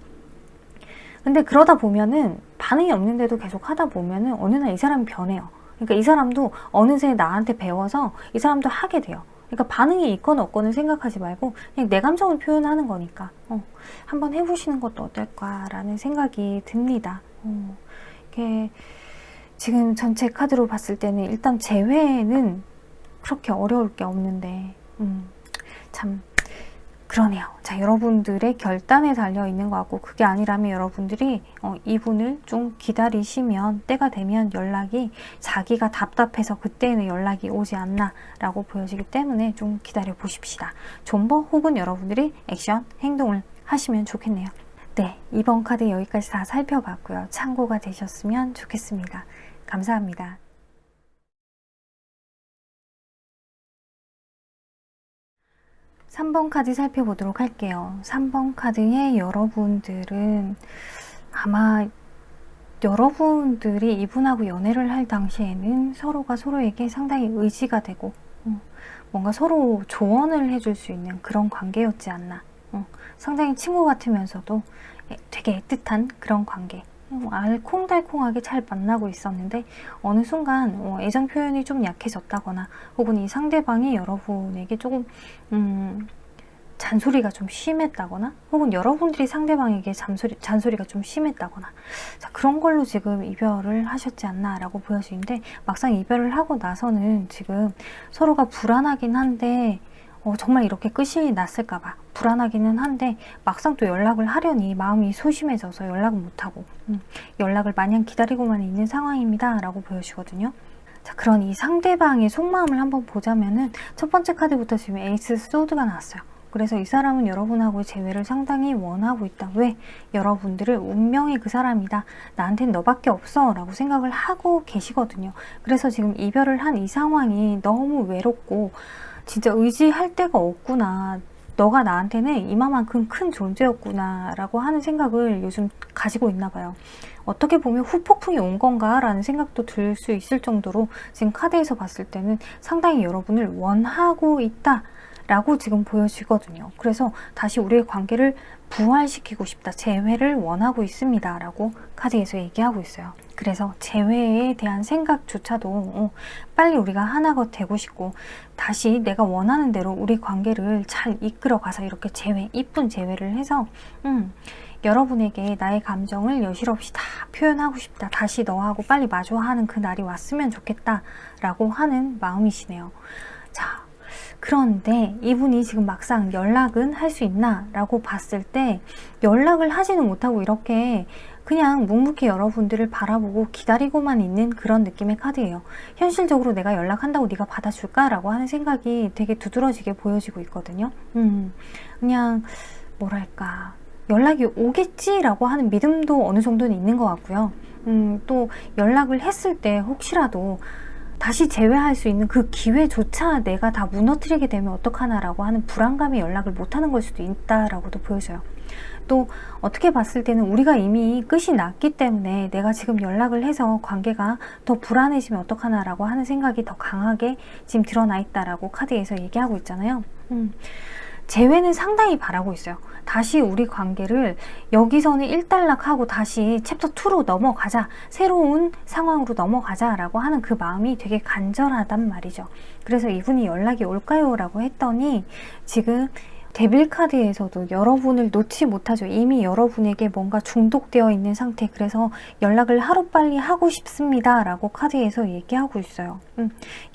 근데 그러다 보면은 반응이 없는데도 계속 하다 보면은 어느 날 이 사람이 변해요. 그러니까 이 사람도 어느새 나한테 배워서 이 사람도 하게 돼요. 그러니까 반응이 있건 없건을 생각하지 말고 그냥 내 감정을 표현하는 거니까 한번 해보시는 것도 어떨까라는 생각이 듭니다. 이게 지금 전체 카드로 봤을 때는 일단 재회는 그렇게 어려울 게 없는데 참 그러네요. 자, 여러분들의 결단에 달려 있는 것 같고, 그게 아니라면 여러분들이 이분을 좀 기다리시면 때가 되면 연락이 자기가 답답해서 그때는 연락이 오지 않나 라고 보여지기 때문에 좀 기다려 보십시다. 존버 혹은 여러분들이 액션, 행동을 하시면 좋겠네요. 네, 이번 카드 여기까지 다 살펴봤고요. 참고가 되셨으면 좋겠습니다. 감사합니다. 3번 카드 살펴보도록 할게요. 3번 카드의 여러분들은 아마 여러분들이 이분하고 연애를 할 당시에는 서로가 서로에게 상당히 의지가 되고 뭔가 서로 조언을 해줄 수 있는 그런 관계였지 않나. 상당히 친구 같으면서도 되게 애틋한 그런 관계. 알콩달콩하게 잘 만나고 있었는데 어느 순간 애정 표현이 좀 약해졌다거나 혹은 이 상대방이 여러분에게 조금 잔소리가 좀 심했다거나 혹은 여러분들이 상대방에게 잔소리가 좀 심했다거나 자, 그런 걸로 지금 이별을 하셨지 않나 라고 보여지는데 막상 이별을 하고 나서는 지금 서로가 불안하긴 한데 정말 이렇게 끝이 났을까봐 불안하기는 한데 막상 또 연락을 하려니 마음이 소심해져서 연락을 못하고 연락을 마냥 기다리고만 있는 상황입니다 라고 보여지거든요. 자, 그런 이 상대방의 속마음을 한번 보자면은 첫 번째 카드부터 지금 에이스 소드가 나왔어요. 그래서 이 사람은 여러분하고의 재회를 상당히 원하고 있다. 왜? 여러분들을 운명의 그 사람이다. 나한텐 너밖에 없어 라고 생각을 하고 계시거든요. 그래서 지금 이별을 한 이 상황이 너무 외롭고 진짜 의지할 데가 없구나. 너가 나한테는 이마만큼 큰 존재였구나 라고 하는 생각을 요즘 가지고 있나 봐요. 어떻게 보면 후폭풍이 온 건가 라는 생각도 들 수 있을 정도로 지금 카드에서 봤을 때는 상당히 여러분을 원하고 있다 라고 지금 보여지거든요. 그래서 다시 우리의 관계를 부활시키고 싶다. 재회를 원하고 있습니다. 라고 카드에서 얘기하고 있어요. 그래서 재회에 대한 생각조차도 빨리 우리가 하나가 되고 싶고 다시 내가 원하는 대로 우리 관계를 잘 이끌어가서 이렇게 재회, 이쁜 재회를 해서 여러분에게 나의 감정을 여실없이 다 표현하고 싶다. 다시 너하고 빨리 마주하는 그 날이 왔으면 좋겠다. 라고 하는 마음이시네요. 자, 그런데 이분이 지금 막상 연락은 할 수 있나? 라고 봤을 때 연락을 하지는 못하고 이렇게 그냥 묵묵히 여러분들을 바라보고 기다리고만 있는 그런 느낌의 카드예요. 현실적으로 내가 연락한다고 네가 받아줄까? 라고 하는 생각이 되게 두드러지게 보여지고 있거든요. 그냥 뭐랄까 연락이 오겠지라고 하는 믿음도 어느 정도는 있는 것 같고요. 또 연락을 했을 때 혹시라도 다시 재회할 수 있는 그 기회조차 내가 다 무너뜨리게 되면 어떡하나라고 하는 불안감에 연락을 못하는 걸 수도 있다라고도 보여져요. 또 어떻게 봤을 때는 우리가 이미 끝이 났기 때문에 내가 지금 연락을 해서 관계가 더 불안해지면 어떡하나라고 하는 생각이 더 강하게 지금 드러나 있다라고 카드에서 얘기하고 있잖아요. 재회는 상당히 바라고 있어요. 다시 우리 관계를 여기서는 일단락하고 다시 챕터 2로 넘어가자. 새로운 상황으로 넘어가자 라고 하는 그 마음이 되게 간절하단 말이죠. 그래서 이분이 연락이 올까요? 라고 했더니 지금 데빌 카드에서도 여러분을 놓지 못하죠. 이미 여러분에게 뭔가 중독되어 있는 상태. 그래서 연락을 하루빨리 하고 싶습니다. 라고 카드에서 얘기하고 있어요.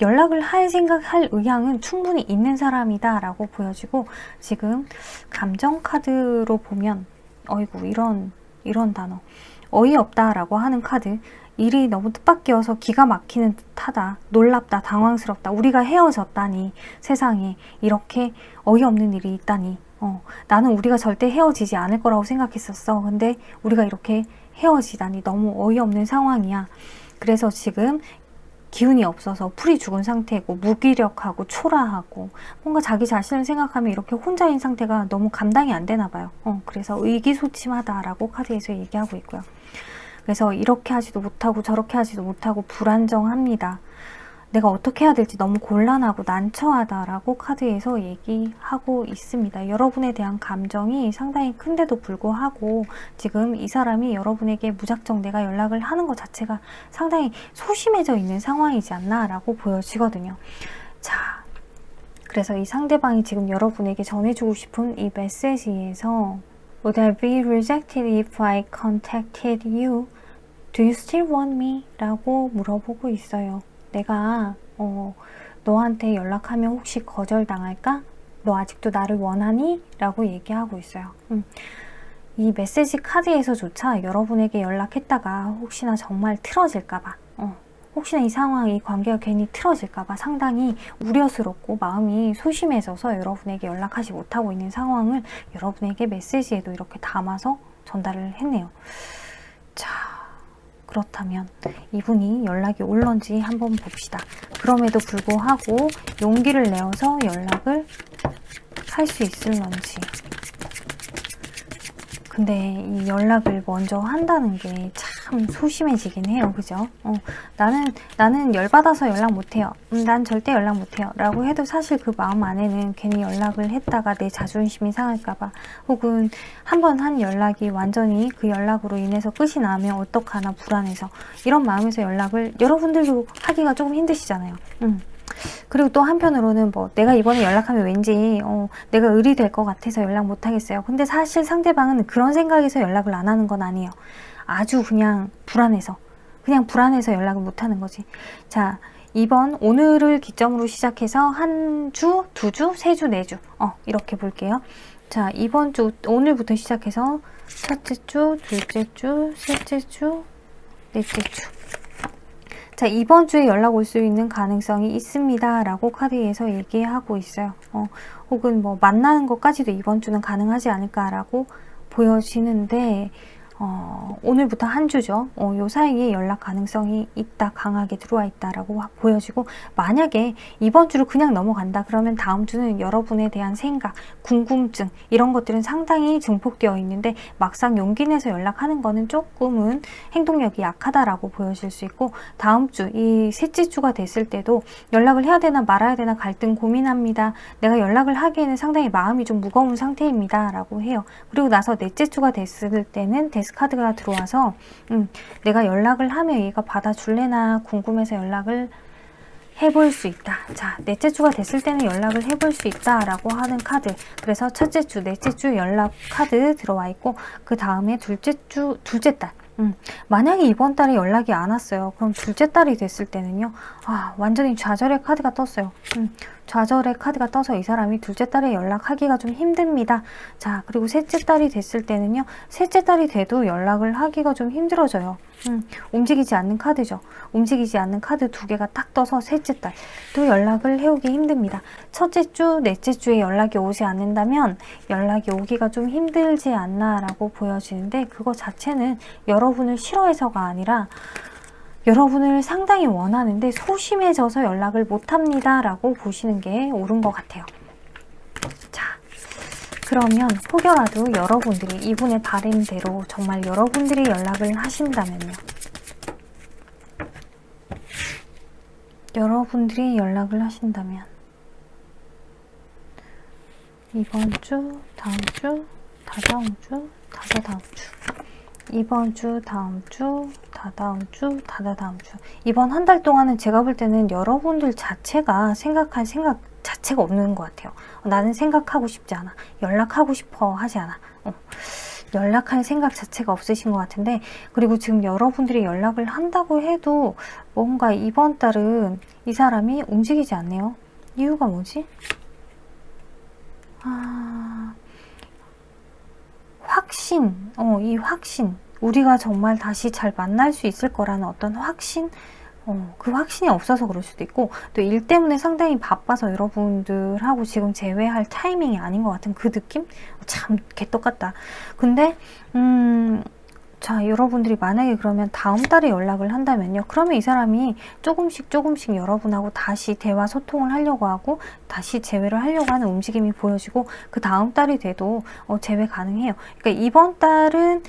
연락을 할 생각, 할 의향은 충분히 있는 사람이다. 라고 보여지고 지금 감정 카드로 보면 어이구 이런 단어 어이없다 라고 하는 카드 일이 너무 뜻밖이어서 기가 막히는 듯하다. 놀랍다. 당황스럽다. 우리가 헤어졌다니. 세상에 이렇게 어이없는 일이 있다니. 나는 우리가 절대 헤어지지 않을 거라고 생각했었어. 근데 우리가 이렇게 헤어지다니 너무 어이없는 상황이야. 그래서 지금 기운이 없어서 풀이 죽은 상태고 무기력하고 초라하고 뭔가 자기 자신을 생각하면 이렇게 혼자인 상태가 너무 감당이 안 되나 봐요. 그래서 의기소침하다라고 카드에서 얘기하고 있고요. 그래서 이렇게 하지도 못하고 저렇게 하지도 못하고 불안정합니다. 내가 어떻게 해야 될지 너무 곤란하고 난처하다라고 카드에서 얘기하고 있습니다. 여러분에 대한 감정이 상당히 큰데도 불구하고 지금 이 사람이 여러분에게 무작정 내가 연락을 하는 것 자체가 상당히 소심해져 있는 상황이지 않나 라고 보여지거든요. 자, 그래서 이 상대방이 지금 여러분에게 전해주고 싶은 이 메시지에서 Would I be rejected if I contacted you? Do you still want me? 라고 물어보고 있어요. 내가 너한테 연락하면 혹시 거절당할까? 너 아직도 나를 원하니? 라고 얘기하고 있어요. 이 메시지 카드에서조차 여러분에게 연락했다가 혹시나 정말 틀어질까봐, 혹시나 이 상황, 이 관계가 괜히 틀어질까봐 상당히 우려스럽고 마음이 소심해져서 여러분에게 연락하지 못하고 있는 상황을 여러분에게 메시지에도 이렇게 담아서 전달을 했네요. 자, 그렇다면 이분이 연락이 올런지 한번 봅시다. 그럼에도 불구하고 용기를 내어서 연락을 할 수 있을런지. 근데 이 연락을 먼저 한다는 게 참 소심해지긴 해요. 그죠? 나는 열받아서 연락 못해요. 난 절대 연락 못해요. 라고 해도 사실 그 마음 안에는 괜히 연락을 했다가 내 자존심이 상할까봐, 혹은 한번 한 연락이 완전히 그 연락으로 인해서 끝이 나면 어떡하나 불안해서, 이런 마음에서 연락을 여러분들도 하기가 조금 힘드시잖아요. 그리고 또 한편으로는 뭐 내가 이번에 연락하면 왠지 내가 의리 될 것 같아서 연락 못 하겠어요. 근데 사실 상대방은 그런 생각에서 연락을 안 하는 건 아니에요. 아주 그냥 불안해서 연락을 못 하는 거지. 자, 오늘을 기점으로 시작해서 한 주, 두 주, 세 주, 네 주 이렇게 볼게요. 자, 이번 주 오늘부터 시작해서 첫째 주, 둘째 주, 셋째 주, 넷째 주. 자, 이번 주에 연락 올 수 있는 가능성이 있습니다 라고 카드에서 얘기하고 있어요. 혹은 뭐 만나는 것까지도 이번 주는 가능하지 않을까 라고 보여지는데, 오늘부터 한 주죠. 요 사이에 연락 가능성이 있다, 강하게 들어와 있다라고 보여지고, 만약에 이번 주를 그냥 넘어간다 그러면 다음 주는 여러분에 대한 생각, 궁금증 이런 것들은 상당히 증폭되어 있는데, 막상 용기 내서 연락하는 거는 조금은 행동력이 약하다라고 보여질 수 있고, 다음 주, 이 셋째 주가 됐을 때도 연락을 해야 되나 말아야 되나 갈등 고민합니다. 내가 연락을 하기에는 상당히 마음이 좀 무거운 상태입니다 라고 해요. 그리고 나서 넷째 주가 됐을 때는 카드가 들어와서 내가 연락을 하면 얘가 받아줄래나 궁금해서 연락을 해볼 수 있다. 자, 넷째 주가 됐을 때는 연락을 해볼 수 있다 라고 하는 카드. 그래서 첫째 주, 넷째 주 연락 카드 들어와 있고, 그 다음에 둘째 달. 만약에 이번 달에 연락이 안 왔어요. 그럼 둘째 달이 됐을 때는요, 완전히 좌절의 카드가 떴어요. 좌절의 카드가 떠서 이 사람이 둘째 달에 연락하기가 좀 힘듭니다. 자, 그리고 셋째 달이 됐을 때는요, 셋째 달이 돼도 연락을 하기가 좀 힘들어져요. 움직이지 않는 카드죠. 움직이지 않는 카드 두 개가 딱 떠서 셋째 달도 연락을 해오기 힘듭니다. 첫째 주, 넷째 주에 연락이 오지 않는다면 연락이 오기가 좀 힘들지 않나 라고 보여지는데, 그거 자체는 여러분을 싫어해서가 아니라 여러분을 상당히 원하는데 소심해져서 연락을 못합니다 라고 보시는 게 옳은 것 같아요. 자, 그러면 혹여라도 여러분들이 이분의 바람대로 정말 여러분들이 연락을 하신다면요, 여러분들이 연락을 하신다면 이번 주, 다음 주, 다다음 주, 다다다음 주, 이번 주, 다음 주, 다다음 주, 다다다음 주, 이번 한 달 동안은 제가 볼 때는 여러분들 자체가 생각할 생각 자체가 없는 것 같아요. 나는 생각하고 싶지 않아, 연락하고 싶어 하지 않아, 연락할 생각 자체가 없으신 것 같은데, 그리고 지금 여러분들이 연락을 한다고 해도 뭔가 이번 달은 이 사람이 움직이지 않네요. 이유가 뭐지? 확신, 이 확신, 우리가 정말 다시 잘 만날 수 있을 거라는 어떤 확신, 그 확신이 없어서 그럴 수도 있고, 또 일 때문에 상당히 바빠서 여러분들하고 지금 재회할 타이밍이 아닌 것 같은 그 느낌? 참 개떡같다. 근데 자, 여러분들이 만약에 그러면 다음 달에 연락을 한다면요, 그러면 이 사람이 조금씩 여러분하고 다시 대화 소통을 하려고 하고 다시 재회를 하려고 하는 움직임이 보여지고, 그 다음 달이 돼도 재회 가능해요. 그러니까 이번 달은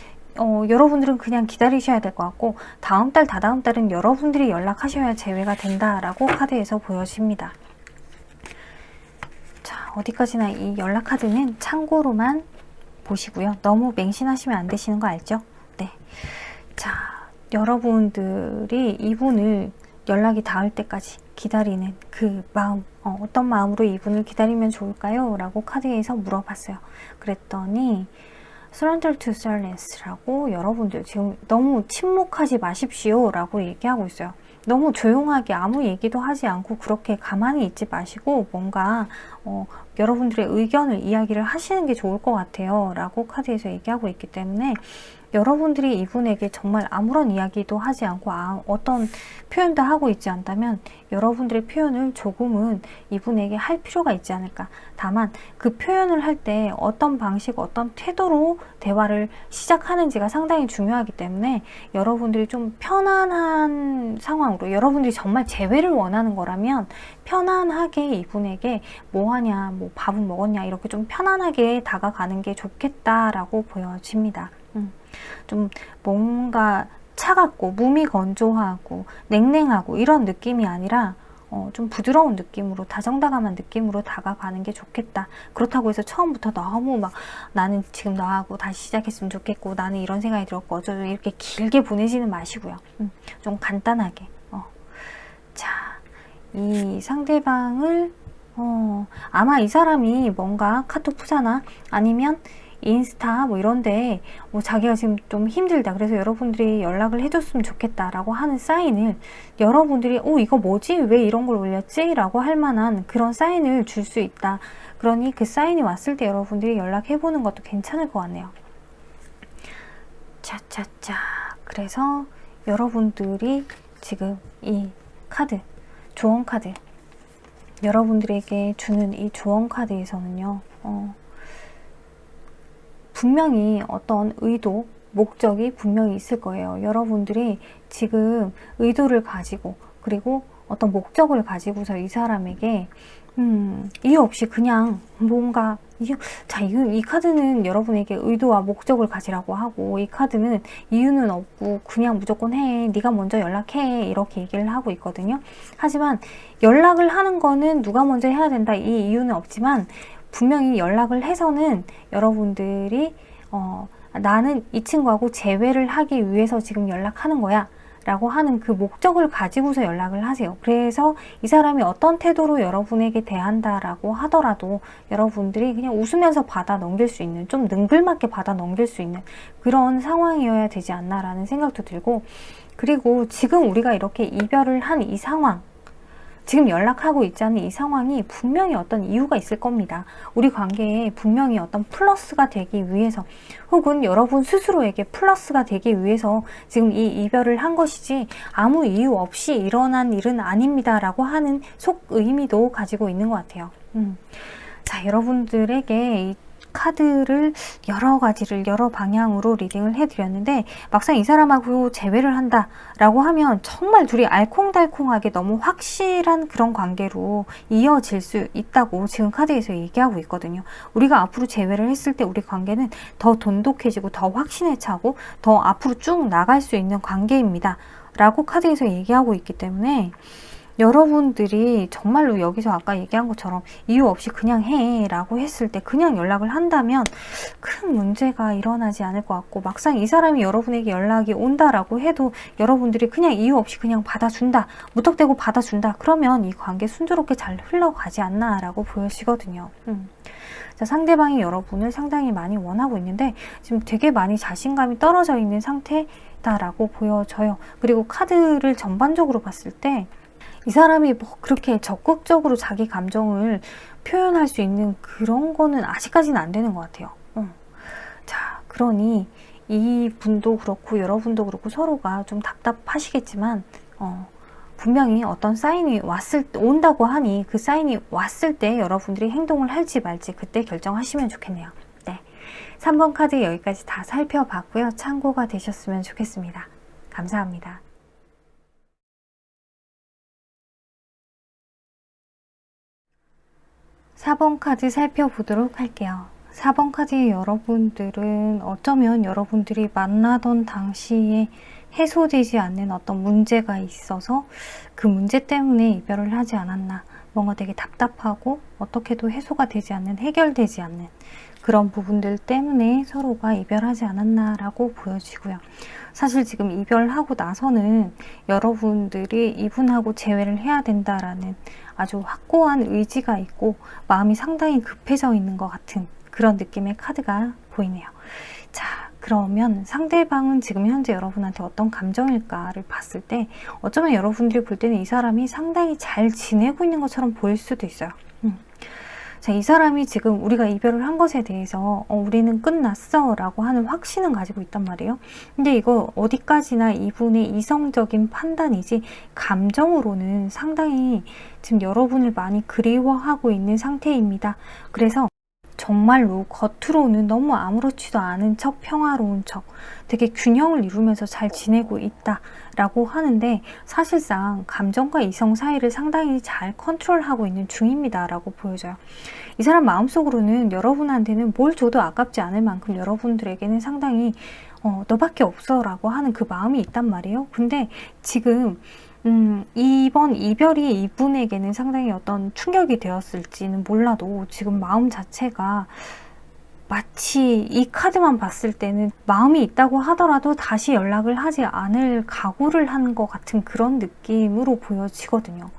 여러분들은 그냥 기다리셔야 될 것 같고, 다음 달, 다다음 달은 여러분들이 연락하셔야 재회가 된다라고 카드에서 보여집니다. 자, 어디까지나 이 연락 카드는 참고로만 보시고요. 너무 맹신하시면 안 되시는 거 알죠? 네. 자, 여러분들이 이분을 연락이 닿을 때까지 기다리는 그 마음, 어떤 마음으로 이분을 기다리면 좋을까요? 라고 카드에서 물어봤어요. 그랬더니 Surrender to silence 라고, 여러분들 지금 너무 침묵하지 마십시오 라고 얘기하고 있어요. 너무 조용하게 아무 얘기도 하지 않고 그렇게 가만히 있지 마시고 뭔가 여러분들의 의견을 이야기를 하시는 게 좋을 것 같아요 라고 카드에서 얘기하고 있기 때문에 여러분들이 이분에게 정말 아무런 이야기도 하지 않고 어떤 표현도 하고 있지 않다면 여러분들의 표현을 조금은 이분에게 할 필요가 있지 않을까. 다만 그 표현을 할 때 어떤 방식, 어떤 태도로 대화를 시작하는지가 상당히 중요하기 때문에 여러분들이 좀 편안한 상황으로, 여러분들이 정말 재회를 원하는 거라면 편안하게 이분에게 뭐 하냐, 뭐 밥은 먹었냐, 이렇게 좀 편안하게 다가가는 게 좋겠다라고 보여집니다. 좀 뭔가 차갑고 무미건조하고 냉랭하고 이런 느낌이 아니라 좀 부드러운 느낌으로, 다정다감한 느낌으로 다가가는 게 좋겠다. 그렇다고 해서 처음부터 너무 막 나는 지금 너하고 다시 시작했으면 좋겠고 나는 이런 생각이 들었고 어쩌고 이렇게 길게 보내지는 마시고요. 좀 간단하게. 자, 이 상대방을 아마 이 사람이 뭔가 카톡 푸사나 아니면 인스타 뭐 이런데 뭐 자기가 지금 좀 힘들다, 그래서 여러분들이 연락을 해줬으면 좋겠다 라고 하는 사인을 여러분들이 이거 뭐지? 왜 이런 걸 올렸지? 라고 할 만한 그런 사인을 줄 수 있다. 그러니 그 사인이 왔을 때 여러분들이 연락해보는 것도 괜찮을 것 같네요. 차차차. 그래서 여러분들이 지금 이 카드, 조언 카드, 여러분들에게 주는 이 조언 카드에서는요, 분명히 어떤 의도, 목적이 분명히 있을 거예요. 여러분들이 지금 의도를 가지고, 그리고 어떤 목적을 가지고서 이 사람에게 이유 없이 그냥 뭔가 이 카드는 여러분에게 의도와 목적을 가지라고 하고, 이 카드는 이유는 없고 그냥 무조건 해, 네가 먼저 연락해, 이렇게 얘기를 하고 있거든요. 하지만 연락을 하는 거는 누가 먼저 해야 된다, 이 이유는 없지만 분명히 연락을 해서는 여러분들이 나는 이 친구하고 재회를 하기 위해서 지금 연락하는 거야 라고 하는 그 목적을 가지고서 연락을 하세요. 그래서 이 사람이 어떤 태도로 여러분에게 대한다라고 하더라도 여러분들이 그냥 웃으면서 받아 넘길 수 있는, 좀 능글맞게 받아 넘길 수 있는 그런 상황이어야 되지 않나 라는 생각도 들고, 그리고 지금 우리가 이렇게 이별을 한 이 상황, 지금 연락하고 있지 않은 이 상황이 분명히 어떤 이유가 있을 겁니다. 우리 관계에 분명히 어떤 플러스가 되기 위해서, 혹은 여러분 스스로에게 플러스가 되기 위해서 지금 이 이별을 한 것이지 아무 이유 없이 일어난 일은 아닙니다 라고 하는 속 의미도 가지고 있는 것 같아요. 자, 여러분들에게 이 카드를 여러 가지를 여러 방향으로 리딩을 해드렸는데, 막상 이 사람하고 재회를 한다 라고 하면 정말 둘이 알콩달콩하게 너무 확실한 그런 관계로 이어질 수 있다고 지금 카드에서 얘기하고 있거든요. 우리가 앞으로 재회를 했을 때 우리 관계는 더 돈독해지고 더 확신에 차고 더 앞으로 쭉 나갈 수 있는 관계입니다 라고 카드에서 얘기하고 있기 때문에 여러분들이 정말로 여기서 아까 얘기한 것처럼 이유 없이 그냥 해 라고 했을 때 그냥 연락을 한다면 큰 문제가 일어나지 않을 것 같고, 막상 이 사람이 여러분에게 연락이 온다라고 해도 여러분들이 그냥 이유 없이 그냥 받아준다, 무턱대고 받아준다, 그러면 이 관계 순조롭게 잘 흘러가지 않나 라고 보여지거든요. 자, 상대방이 여러분을 상당히 많이 원하고 있는데 지금 되게 많이 자신감이 떨어져 있는 상태다라고 보여져요. 그리고 카드를 전반적으로 봤을 때 이 사람이 뭐 그렇게 적극적으로 자기 감정을 표현할 수 있는 그런 거는 아직까지는 안 되는 것 같아요. 자, 그러니 이 분도 그렇고 여러분도 그렇고 서로가 좀 답답하시겠지만 분명히 어떤 사인이 온다고 하니 그 사인이 왔을 때 여러분들이 행동을 할지 말지 그때 결정하시면 좋겠네요. 네, 3번 카드 여기까지 다 살펴봤고요. 참고가 되셨으면 좋겠습니다. 감사합니다. 4번 카드 살펴보도록 할게요. 4번 카드의 여러분들은 어쩌면 여러분들이 만나던 당시에 해소되지 않는 어떤 문제가 있어서 그 문제 때문에 이별을 하지 않았나, 뭔가 되게 답답하고 어떻게도 해소가 되지 않는, 해결되지 않는 그런 부분들 때문에 서로가 이별하지 않았나 라고 보여지고요. 사실 지금 이별하고 나서는 여러분들이 이분하고 재회를 해야 된다라는 아주 확고한 의지가 있고 마음이 상당히 급해져 있는 것 같은 그런 느낌의 카드가 보이네요. 자, 그러면 상대방은 지금 현재 여러분한테 어떤 감정일까를 봤을 때 어쩌면 여러분들이 볼 때는 이 사람이 상당히 잘 지내고 있는 것처럼 보일 수도 있어요. 자, 이 사람이 지금 우리가 이별을 한 것에 대해서 우리는 끝났어 라고 하는 확신은 가지고 있단 말이에요. 근데 이거 어디까지나 이분의 이성적인 판단이지 감정으로는 상당히 지금 여러분을 많이 그리워하고 있는 상태입니다. 그래서 정말로 겉으로는 너무 아무렇지도 않은 척, 평화로운 척, 되게 균형을 이루면서 잘 지내고 있다라고 하는데 사실상 감정과 이성 사이를 상당히 잘 컨트롤하고 있는 중입니다라고 보여져요. 이 사람 마음속으로는 여러분한테는 뭘 줘도 아깝지 않을 만큼 여러분들에게는 상당히 너밖에 없어 라고 하는 그 마음이 있단 말이에요. 근데 지금 이번 이별이 이분에게는 상당히 어떤 충격이 되었을지는 몰라도 지금 마음 자체가 마치 이 카드만 봤을 때는 마음이 있다고 하더라도 다시 연락을 하지 않을 각오를 한 것 같은 그런 느낌으로 보여지거든요.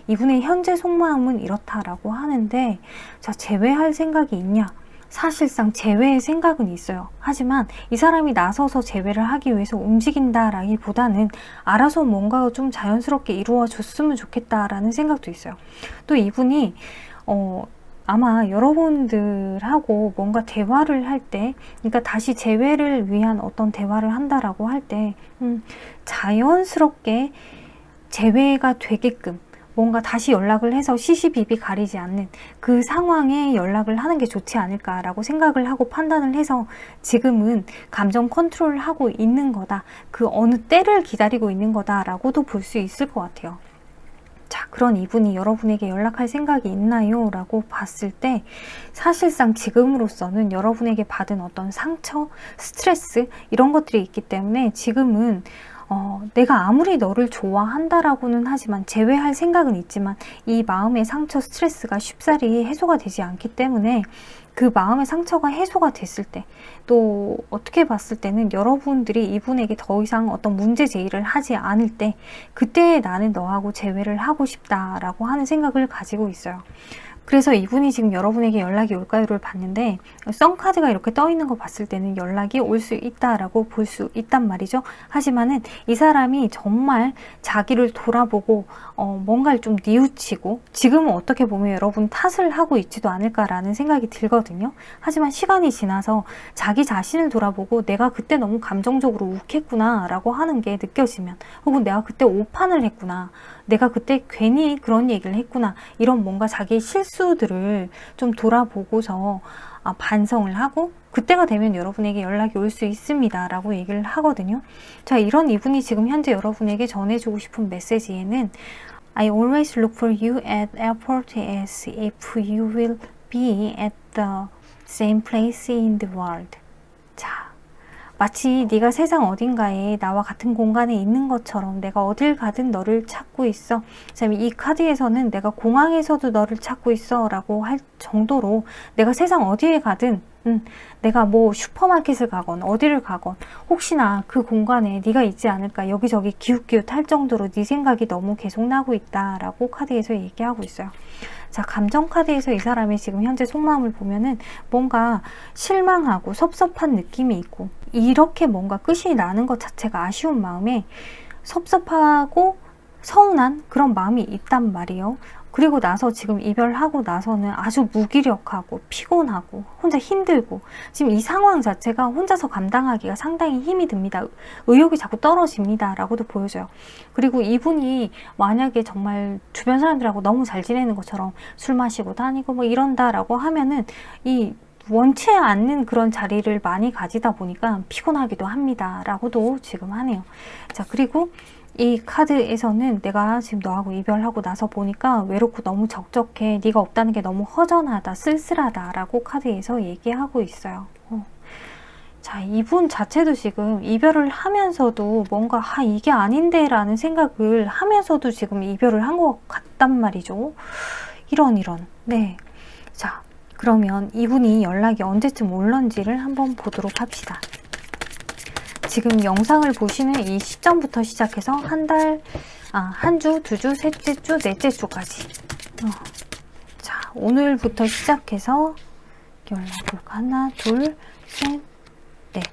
이분의 현재 속마음은 이렇다라고 하는데, 자, 재회할 생각이 있냐? 사실상 재회의 생각은 있어요. 하지만 이 사람이 나서서 재회를 하기 위해서 움직인다라기보다는 알아서 뭔가 좀 자연스럽게 이루어졌으면 좋겠다라는 생각도 있어요. 또 이분이 아마 여러분들하고 뭔가 대화를 할 때, 그러니까 다시 재회를 위한 어떤 대화를 한다라고 할 때 자연스럽게 재회가 되게끔 뭔가 다시 연락을 해서 시시비비 가리지 않는 그 상황에 연락을 하는 게 좋지 않을까라고 생각을 하고 판단을 해서 지금은 감정 컨트롤을 하고 있는 거다. 그 어느 때를 기다리고 있는 거다라고도 볼 수 있을 것 같아요. 자, 그런 이분이 여러분에게 연락할 생각이 있나요? 라고 봤을 때 사실상 지금으로서는 여러분에게 받은 어떤 상처, 스트레스 이런 것들이 있기 때문에 지금은 내가 아무리 너를 좋아한다라고는 하지만 재회할 생각은 있지만 이 마음의 상처, 스트레스가 쉽사리 해소가 되지 않기 때문에 그 마음의 상처가 해소가 됐을 때, 또 어떻게 봤을 때는 여러분들이 이분에게 더 이상 어떤 문제 제기를 하지 않을 때 그때 나는 너하고 재회를 하고 싶다라고 하는 생각을 가지고 있어요. 그래서 이분이 지금 여러분에게 연락이 올까요를 봤는데 썬카드가 이렇게 떠 있는 거 봤을 때는 연락이 올 수 있다라고 볼 수 있단 말이죠. 하지만은 이 사람이 정말 자기를 돌아보고 뭔가를 좀 뉘우치고 지금은 어떻게 보면 여러분 탓을 하고 있지도 않을까라는 생각이 들거든요. 하지만 시간이 지나서 자기 자신을 돌아보고 내가 그때 너무 감정적으로 욱했구나 라고 하는 게 느껴지면, 혹은 내가 그때 오판을 했구나, 내가 그때 괜히 그런 얘기를 했구나, 이런 뭔가 자기의 실수들을 좀 돌아보고서 반성을 하고 그때가 되면 여러분에게 연락이 올 수 있습니다 라고 얘기를 하거든요. 자, 이런 이분이 지금 현재 여러분에게 전해주고 싶은 메시지에는 I always look for you at airport as if you will be at the same place in the world. 자, 마치 네가 세상 어딘가에 나와 같은 공간에 있는 것처럼 내가 어딜 가든 너를 찾고 있어. 이 카드에서는 내가 공항에서도 너를 찾고 있어 라고 할 정도로 내가 세상 어디에 가든 내가 뭐 슈퍼마켓을 가건 어디를 가건 혹시나 그 공간에 네가 있지 않을까 여기저기 기웃기웃 할 정도로 네 생각이 너무 계속 나고 있다 라고 카드에서 얘기하고 있어요. 자, 감정 카드에서 이 사람이 지금 현재 속마음을 보면은 뭔가 실망하고 섭섭한 느낌이 있고, 이렇게 뭔가 끝이 나는 것 자체가 아쉬운 마음에 섭섭하고 서운한 그런 마음이 있단 말이에요. 그리고 나서 지금 이별하고 나서는 아주 무기력하고 피곤하고 혼자 힘들고, 지금 이 상황 자체가 혼자서 감당하기가 상당히 힘이 듭니다. 의욕이 자꾸 떨어집니다 라고도 보여져요. 그리고 이분이 만약에 정말 주변 사람들하고 너무 잘 지내는 것처럼 술 마시고 다니고 뭐 이런다 라고 하면은 이 원치 않는 그런 자리를 많이 가지다 보니까 피곤하기도 합니다 라고도 지금 하네요. 자, 그리고 이 카드에서는 내가 지금 너하고 이별하고 나서 보니까 외롭고 너무 적적해, 네가 없다는 게 너무 허전하다, 쓸쓸하다 라고 카드에서 얘기하고 있어요. 자, 이분 자체도 지금 이별을 하면서도 뭔가 이게 아닌데 라는 생각을 하면서도 지금 이별을 한 것 같단 말이죠. 이런 네. 자, 그러면 이분이 연락이 언제쯤 올런지를 한번 보도록 합시다. 지금 영상을 보시는 이 시점부터 시작해서 한 주, 두 주, 셋째 주, 넷째 주까지. 자, 오늘부터 시작해서 연락을 하나, 둘, 셋, 넷.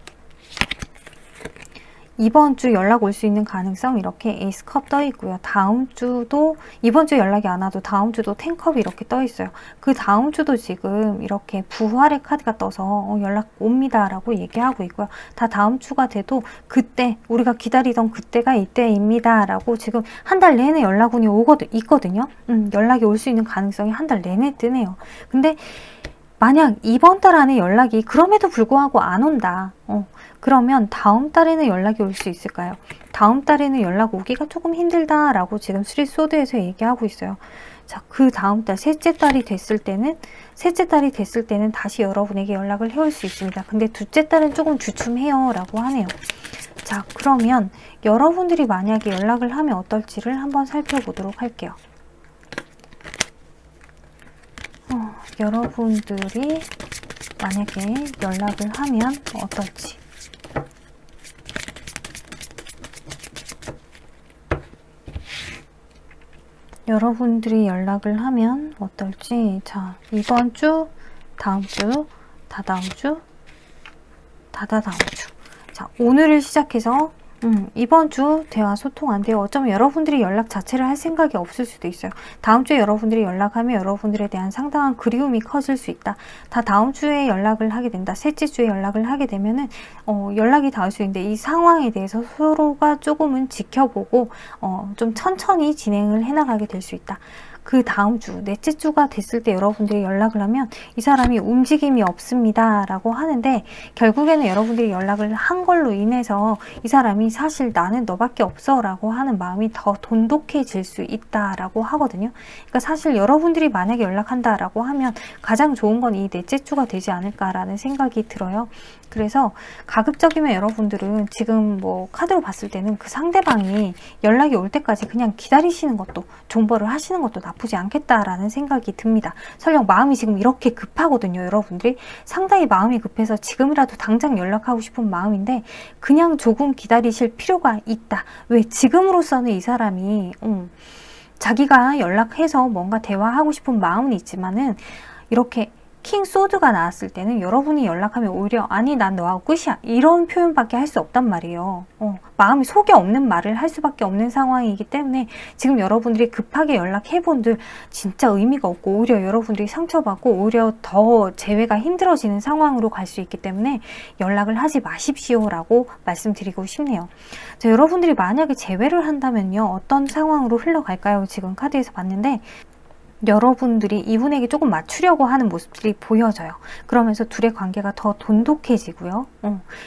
이번 주 연락 올 수 있는 가능성 이렇게 에이스컵 떠 있고요. 다음 주도 이번 주 연락이 안 와도 다음 주도 10컵이 이렇게 떠 있어요. 그 다음 주도 지금 이렇게 부활의 카드가 떠서 연락 옵니다 라고 얘기하고 있고요. 다 다음 주가 돼도 그때 우리가 기다리던 그때가 이때입니다 라고 지금 한 달 내내 연락운이 있거든요. 연락이 올 수 있는 가능성이 한 달 내내 뜨네요. 근데 만약 이번 달 안에 연락이 그럼에도 불구하고 안 온다. 그러면 다음 달에는 연락이 올 수 있을까요? 다음 달에는 연락 오기가 조금 힘들다라고 지금 스리소드에서 얘기하고 있어요. 자, 그 다음 달 셋째 달이 됐을 때는 다시 여러분에게 연락을 해올 수 있습니다. 근데 둘째 달은 조금 주춤해요 라고 하네요. 자, 그러면 여러분들이 만약에 연락을 하면 어떨지를 한번 살펴보도록 할게요. 여러분들이 만약에 연락을 하면 어떨지. 여러분들이 연락을 하면 어떨지. 자, 이번 주, 다음 주, 다다음 주, 다다다음 주. 자, 오늘을 시작해서 이번 주 대화 소통 안 돼요. 어쩌면 여러분들이 연락 자체를 할 생각이 없을 수도 있어요. 다음 주에 여러분들이 연락하면 여러분들에 대한 상당한 그리움이 커질 수 있다. 다 다음 주에 연락을 하게 된다. 셋째 주에 연락을 하게 되면은 연락이 닿을 수 있는데 이 상황에 대해서 서로가 조금은 지켜보고 좀 천천히 진행을 해나가게 될 수 있다. 그 다음 주, 넷째 주가 됐을 때 여러분들이 연락을 하면 이 사람이 움직임이 없습니다 라고 하는데 결국에는 여러분들이 연락을 한 걸로 인해서 이 사람이 사실 나는 너밖에 없어 라고 하는 마음이 더 돈독해질 수 있다 라고 하거든요. 그러니까 사실 여러분들이 만약에 연락한다 라고 하면 가장 좋은 건 이 넷째 주가 되지 않을까라는 생각이 들어요. 그래서 가급적이면 여러분들은 지금 뭐 카드로 봤을 때는 그 상대방이 연락이 올 때까지 그냥 기다리시는 것도 존버를 하시는 것도 나쁘지 않겠다라는 생각이 듭니다. 설령 마음이 지금 이렇게 급하거든요. 여러분들이 상당히 마음이 급해서 지금이라도 당장 연락하고 싶은 마음인데 그냥 조금 기다리실 필요가 있다. 왜? 지금으로서는 이 사람이 자기가 연락해서 뭔가 대화하고 싶은 마음은 있지만은 이렇게 킹 소드가 나왔을 때는 여러분이 연락하면 오히려 아니 난 너하고 끝이야 이런 표현밖에 할 수 없단 말이에요. 마음이 속에 없는 말을 할 수밖에 없는 상황이기 때문에 지금 여러분들이 급하게 연락해본들 진짜 의미가 없고 오히려 여러분들이 상처받고 오히려 더 재회가 힘들어지는 상황으로 갈 수 있기 때문에 연락을 하지 마십시오 라고 말씀드리고 싶네요. 자, 여러분들이 만약에 재회를 한다면요 어떤 상황으로 흘러갈까요? 지금 카드에서 봤는데 여러분들이 이분에게 조금 맞추려고 하는 모습들이 보여져요. 그러면서 둘의 관계가 더 돈독해지고요.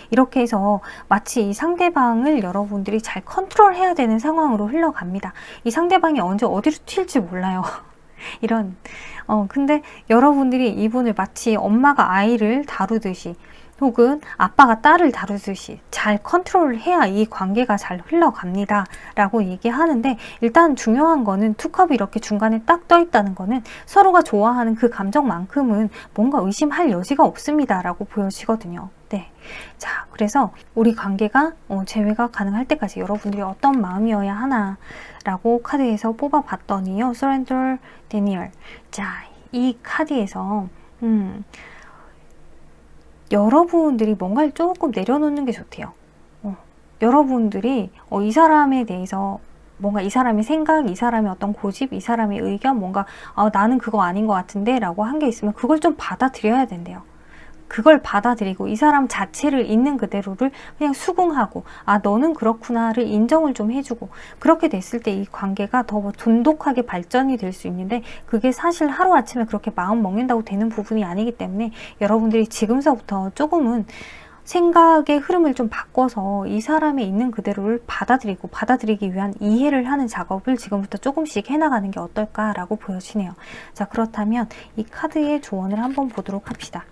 이렇게 해서 마치 이 상대방을 여러분들이 잘 컨트롤해야 되는 상황으로 흘러갑니다. 이 상대방이 언제 어디로 튈지 몰라요. 이런 근데 여러분들이 이분을 마치 엄마가 아이를 다루듯이 혹은 아빠가 딸을 다루듯이 잘 컨트롤을 해야 이 관계가 잘 흘러갑니다 라고 얘기하는데 일단 중요한 거는 투컵이 이렇게 중간에 딱 떠 있다는 거는 서로가 좋아하는 그 감정만큼은 뭔가 의심할 여지가 없습니다 라고 보여지거든요. 네. 자, 그래서 우리 관계가 재회가 가능할 때까지 여러분들이 어떤 마음이어야 하나 라고 카드에서 뽑아봤더니요. Surrender Daniel. 자, 이 카드에서 여러분들이 뭔가를 조금 내려놓는 게 좋대요. 여러분들이 이 사람에 대해서 뭔가 이 사람의 생각, 이 사람의 어떤 고집, 이 사람의 의견, 뭔가 나는 그거 아닌 것 같은데 라고 한 게 있으면 그걸 좀 받아들여야 된대요. 그걸 받아들이고 이 사람 자체를 있는 그대로를 그냥 수긍하고 너는 그렇구나를 인정을 좀 해주고 그렇게 됐을 때 이 관계가 더 돈독하게 발전이 될 수 있는데 그게 사실 하루아침에 그렇게 마음 먹는다고 되는 부분이 아니기 때문에 여러분들이 지금서부터 조금은 생각의 흐름을 좀 바꿔서 이 사람의 있는 그대로를 받아들이기 위한 이해를 하는 작업을 지금부터 조금씩 해나가는 게 어떨까라고 보여지네요. 자, 그렇다면 이 카드의 조언을 한번 보도록 합시다.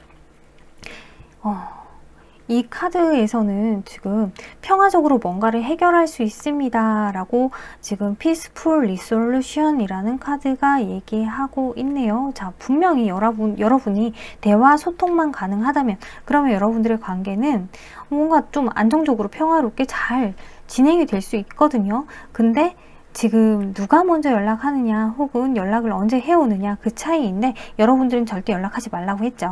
이 카드에서는 지금 평화적으로 뭔가를 해결할 수 있습니다 라고 지금 Peaceful Resolution 이라는 카드가 얘기하고 있네요. 자, 분명히 여러분이 대화 소통만 가능하다면 그러면 여러분들의 관계는 뭔가 좀 안정적으로 평화롭게 잘 진행이 될 수 있거든요. 근데 지금 누가 먼저 연락하느냐 혹은 연락을 언제 해오느냐 그 차이인데 여러분들은 절대 연락하지 말라고 했죠.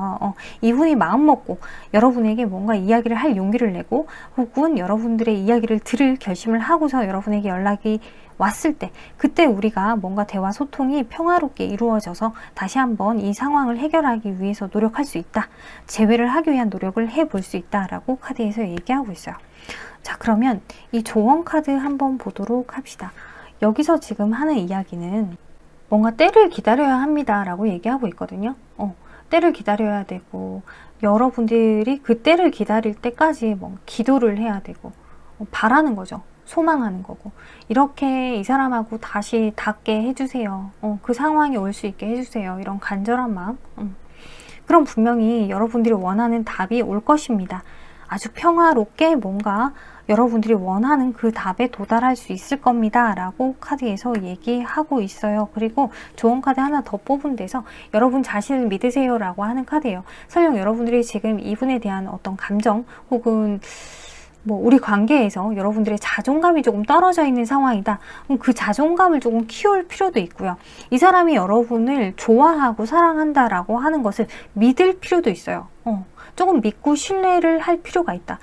이분이 마음먹고 여러분에게 뭔가 이야기를 할 용기를 내고 혹은 여러분들의 이야기를 들을 결심을 하고서 여러분에게 연락이 왔을 때 그때 우리가 뭔가 대화 소통이 평화롭게 이루어져서 다시 한번 이 상황을 해결하기 위해서 노력할 수 있다. 재회를 하기 위한 노력을 해볼 수 있다라고 카드에서 얘기하고 있어요. 자, 그러면 이 조언 카드 한번 보도록 합시다. 여기서 지금 하는 이야기는 뭔가 때를 기다려야 합니다 라고 얘기하고 있거든요. 때를 기다려야 되고 여러분들이 그 때를 기다릴 때까지 뭔가 기도를 해야 되고 바라는 거죠. 소망하는 거고 이렇게 이 사람하고 다시 닿게 해주세요. 그 상황이 올 수 있게 해주세요. 이런 간절한 마음. 그럼 분명히 여러분들이 원하는 답이 올 것입니다. 아주 평화롭게 뭔가 여러분들이 원하는 그 답에 도달할 수 있을 겁니다 라고 카드에서 얘기하고 있어요. 그리고 좋은 카드 하나 더 뽑은 데서 여러분 자신을 믿으세요 라고 하는 카드예요. 설령 여러분들이 지금 이분에 대한 어떤 감정 혹은 뭐 우리 관계에서 여러분들의 자존감이 조금 떨어져 있는 상황이다. 그럼 그 자존감을 조금 키울 필요도 있고요. 이 사람이 여러분을 좋아하고 사랑한다라고 하는 것을 믿을 필요도 있어요. 조금 믿고 신뢰를 할 필요가 있다.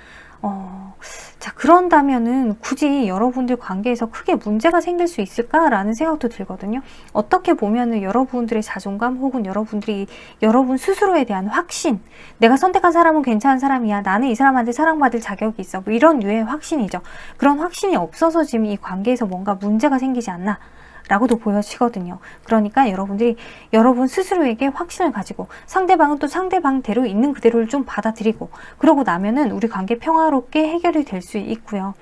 자, 그런다면은 굳이 여러분들 관계에서 크게 문제가 생길 수 있을까라는 생각도 들거든요. 어떻게 보면은 여러분들의 자존감 혹은 여러분들이 여러분 스스로에 대한 확신, 내가 선택한 사람은 괜찮은 사람이야, 나는 이 사람한테 사랑받을 자격이 있어, 뭐 이런 류의 확신이죠. 그런 확신이 없어서 지금 이 관계에서 뭔가 문제가 생기지 않나 라고도 보여지거든요. 그러니까 여러분들이 여러분 스스로에게 확신을 가지고 상대방은 또 상대방대로 있는 그대로를 좀 받아들이고 그러고 나면은 우리 관계 평화롭게 해결이 될 수 있고요.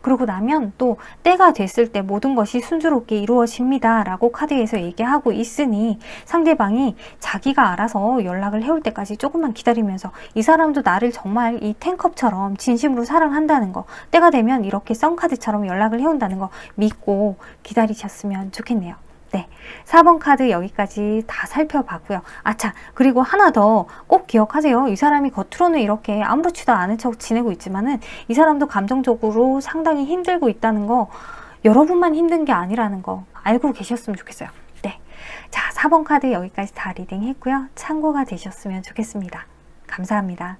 그러고 나면 또 때가 됐을 때 모든 것이 순조롭게 이루어집니다 라고 카드에서 얘기하고 있으니 상대방이 자기가 알아서 연락을 해올 때까지 조금만 기다리면서 이 사람도 나를 정말 이 텐컵처럼 진심으로 사랑한다는 거, 때가 되면 이렇게 썬카드처럼 연락을 해온다는 거 믿고 기다리셨으면 좋겠네요. 네, 4번 카드 여기까지 다 살펴봤고요. 아차, 그리고 하나 더 꼭 기억하세요. 이 사람이 겉으로는 이렇게 아무렇지도 않은 척 지내고 있지만은 이 사람도 감정적으로 상당히 힘들고 있다는 거, 여러분만 힘든 게 아니라는 거 알고 계셨으면 좋겠어요. 네, 자, 4번 카드 여기까지 다 리딩했고요. 참고가 되셨으면 좋겠습니다. 감사합니다.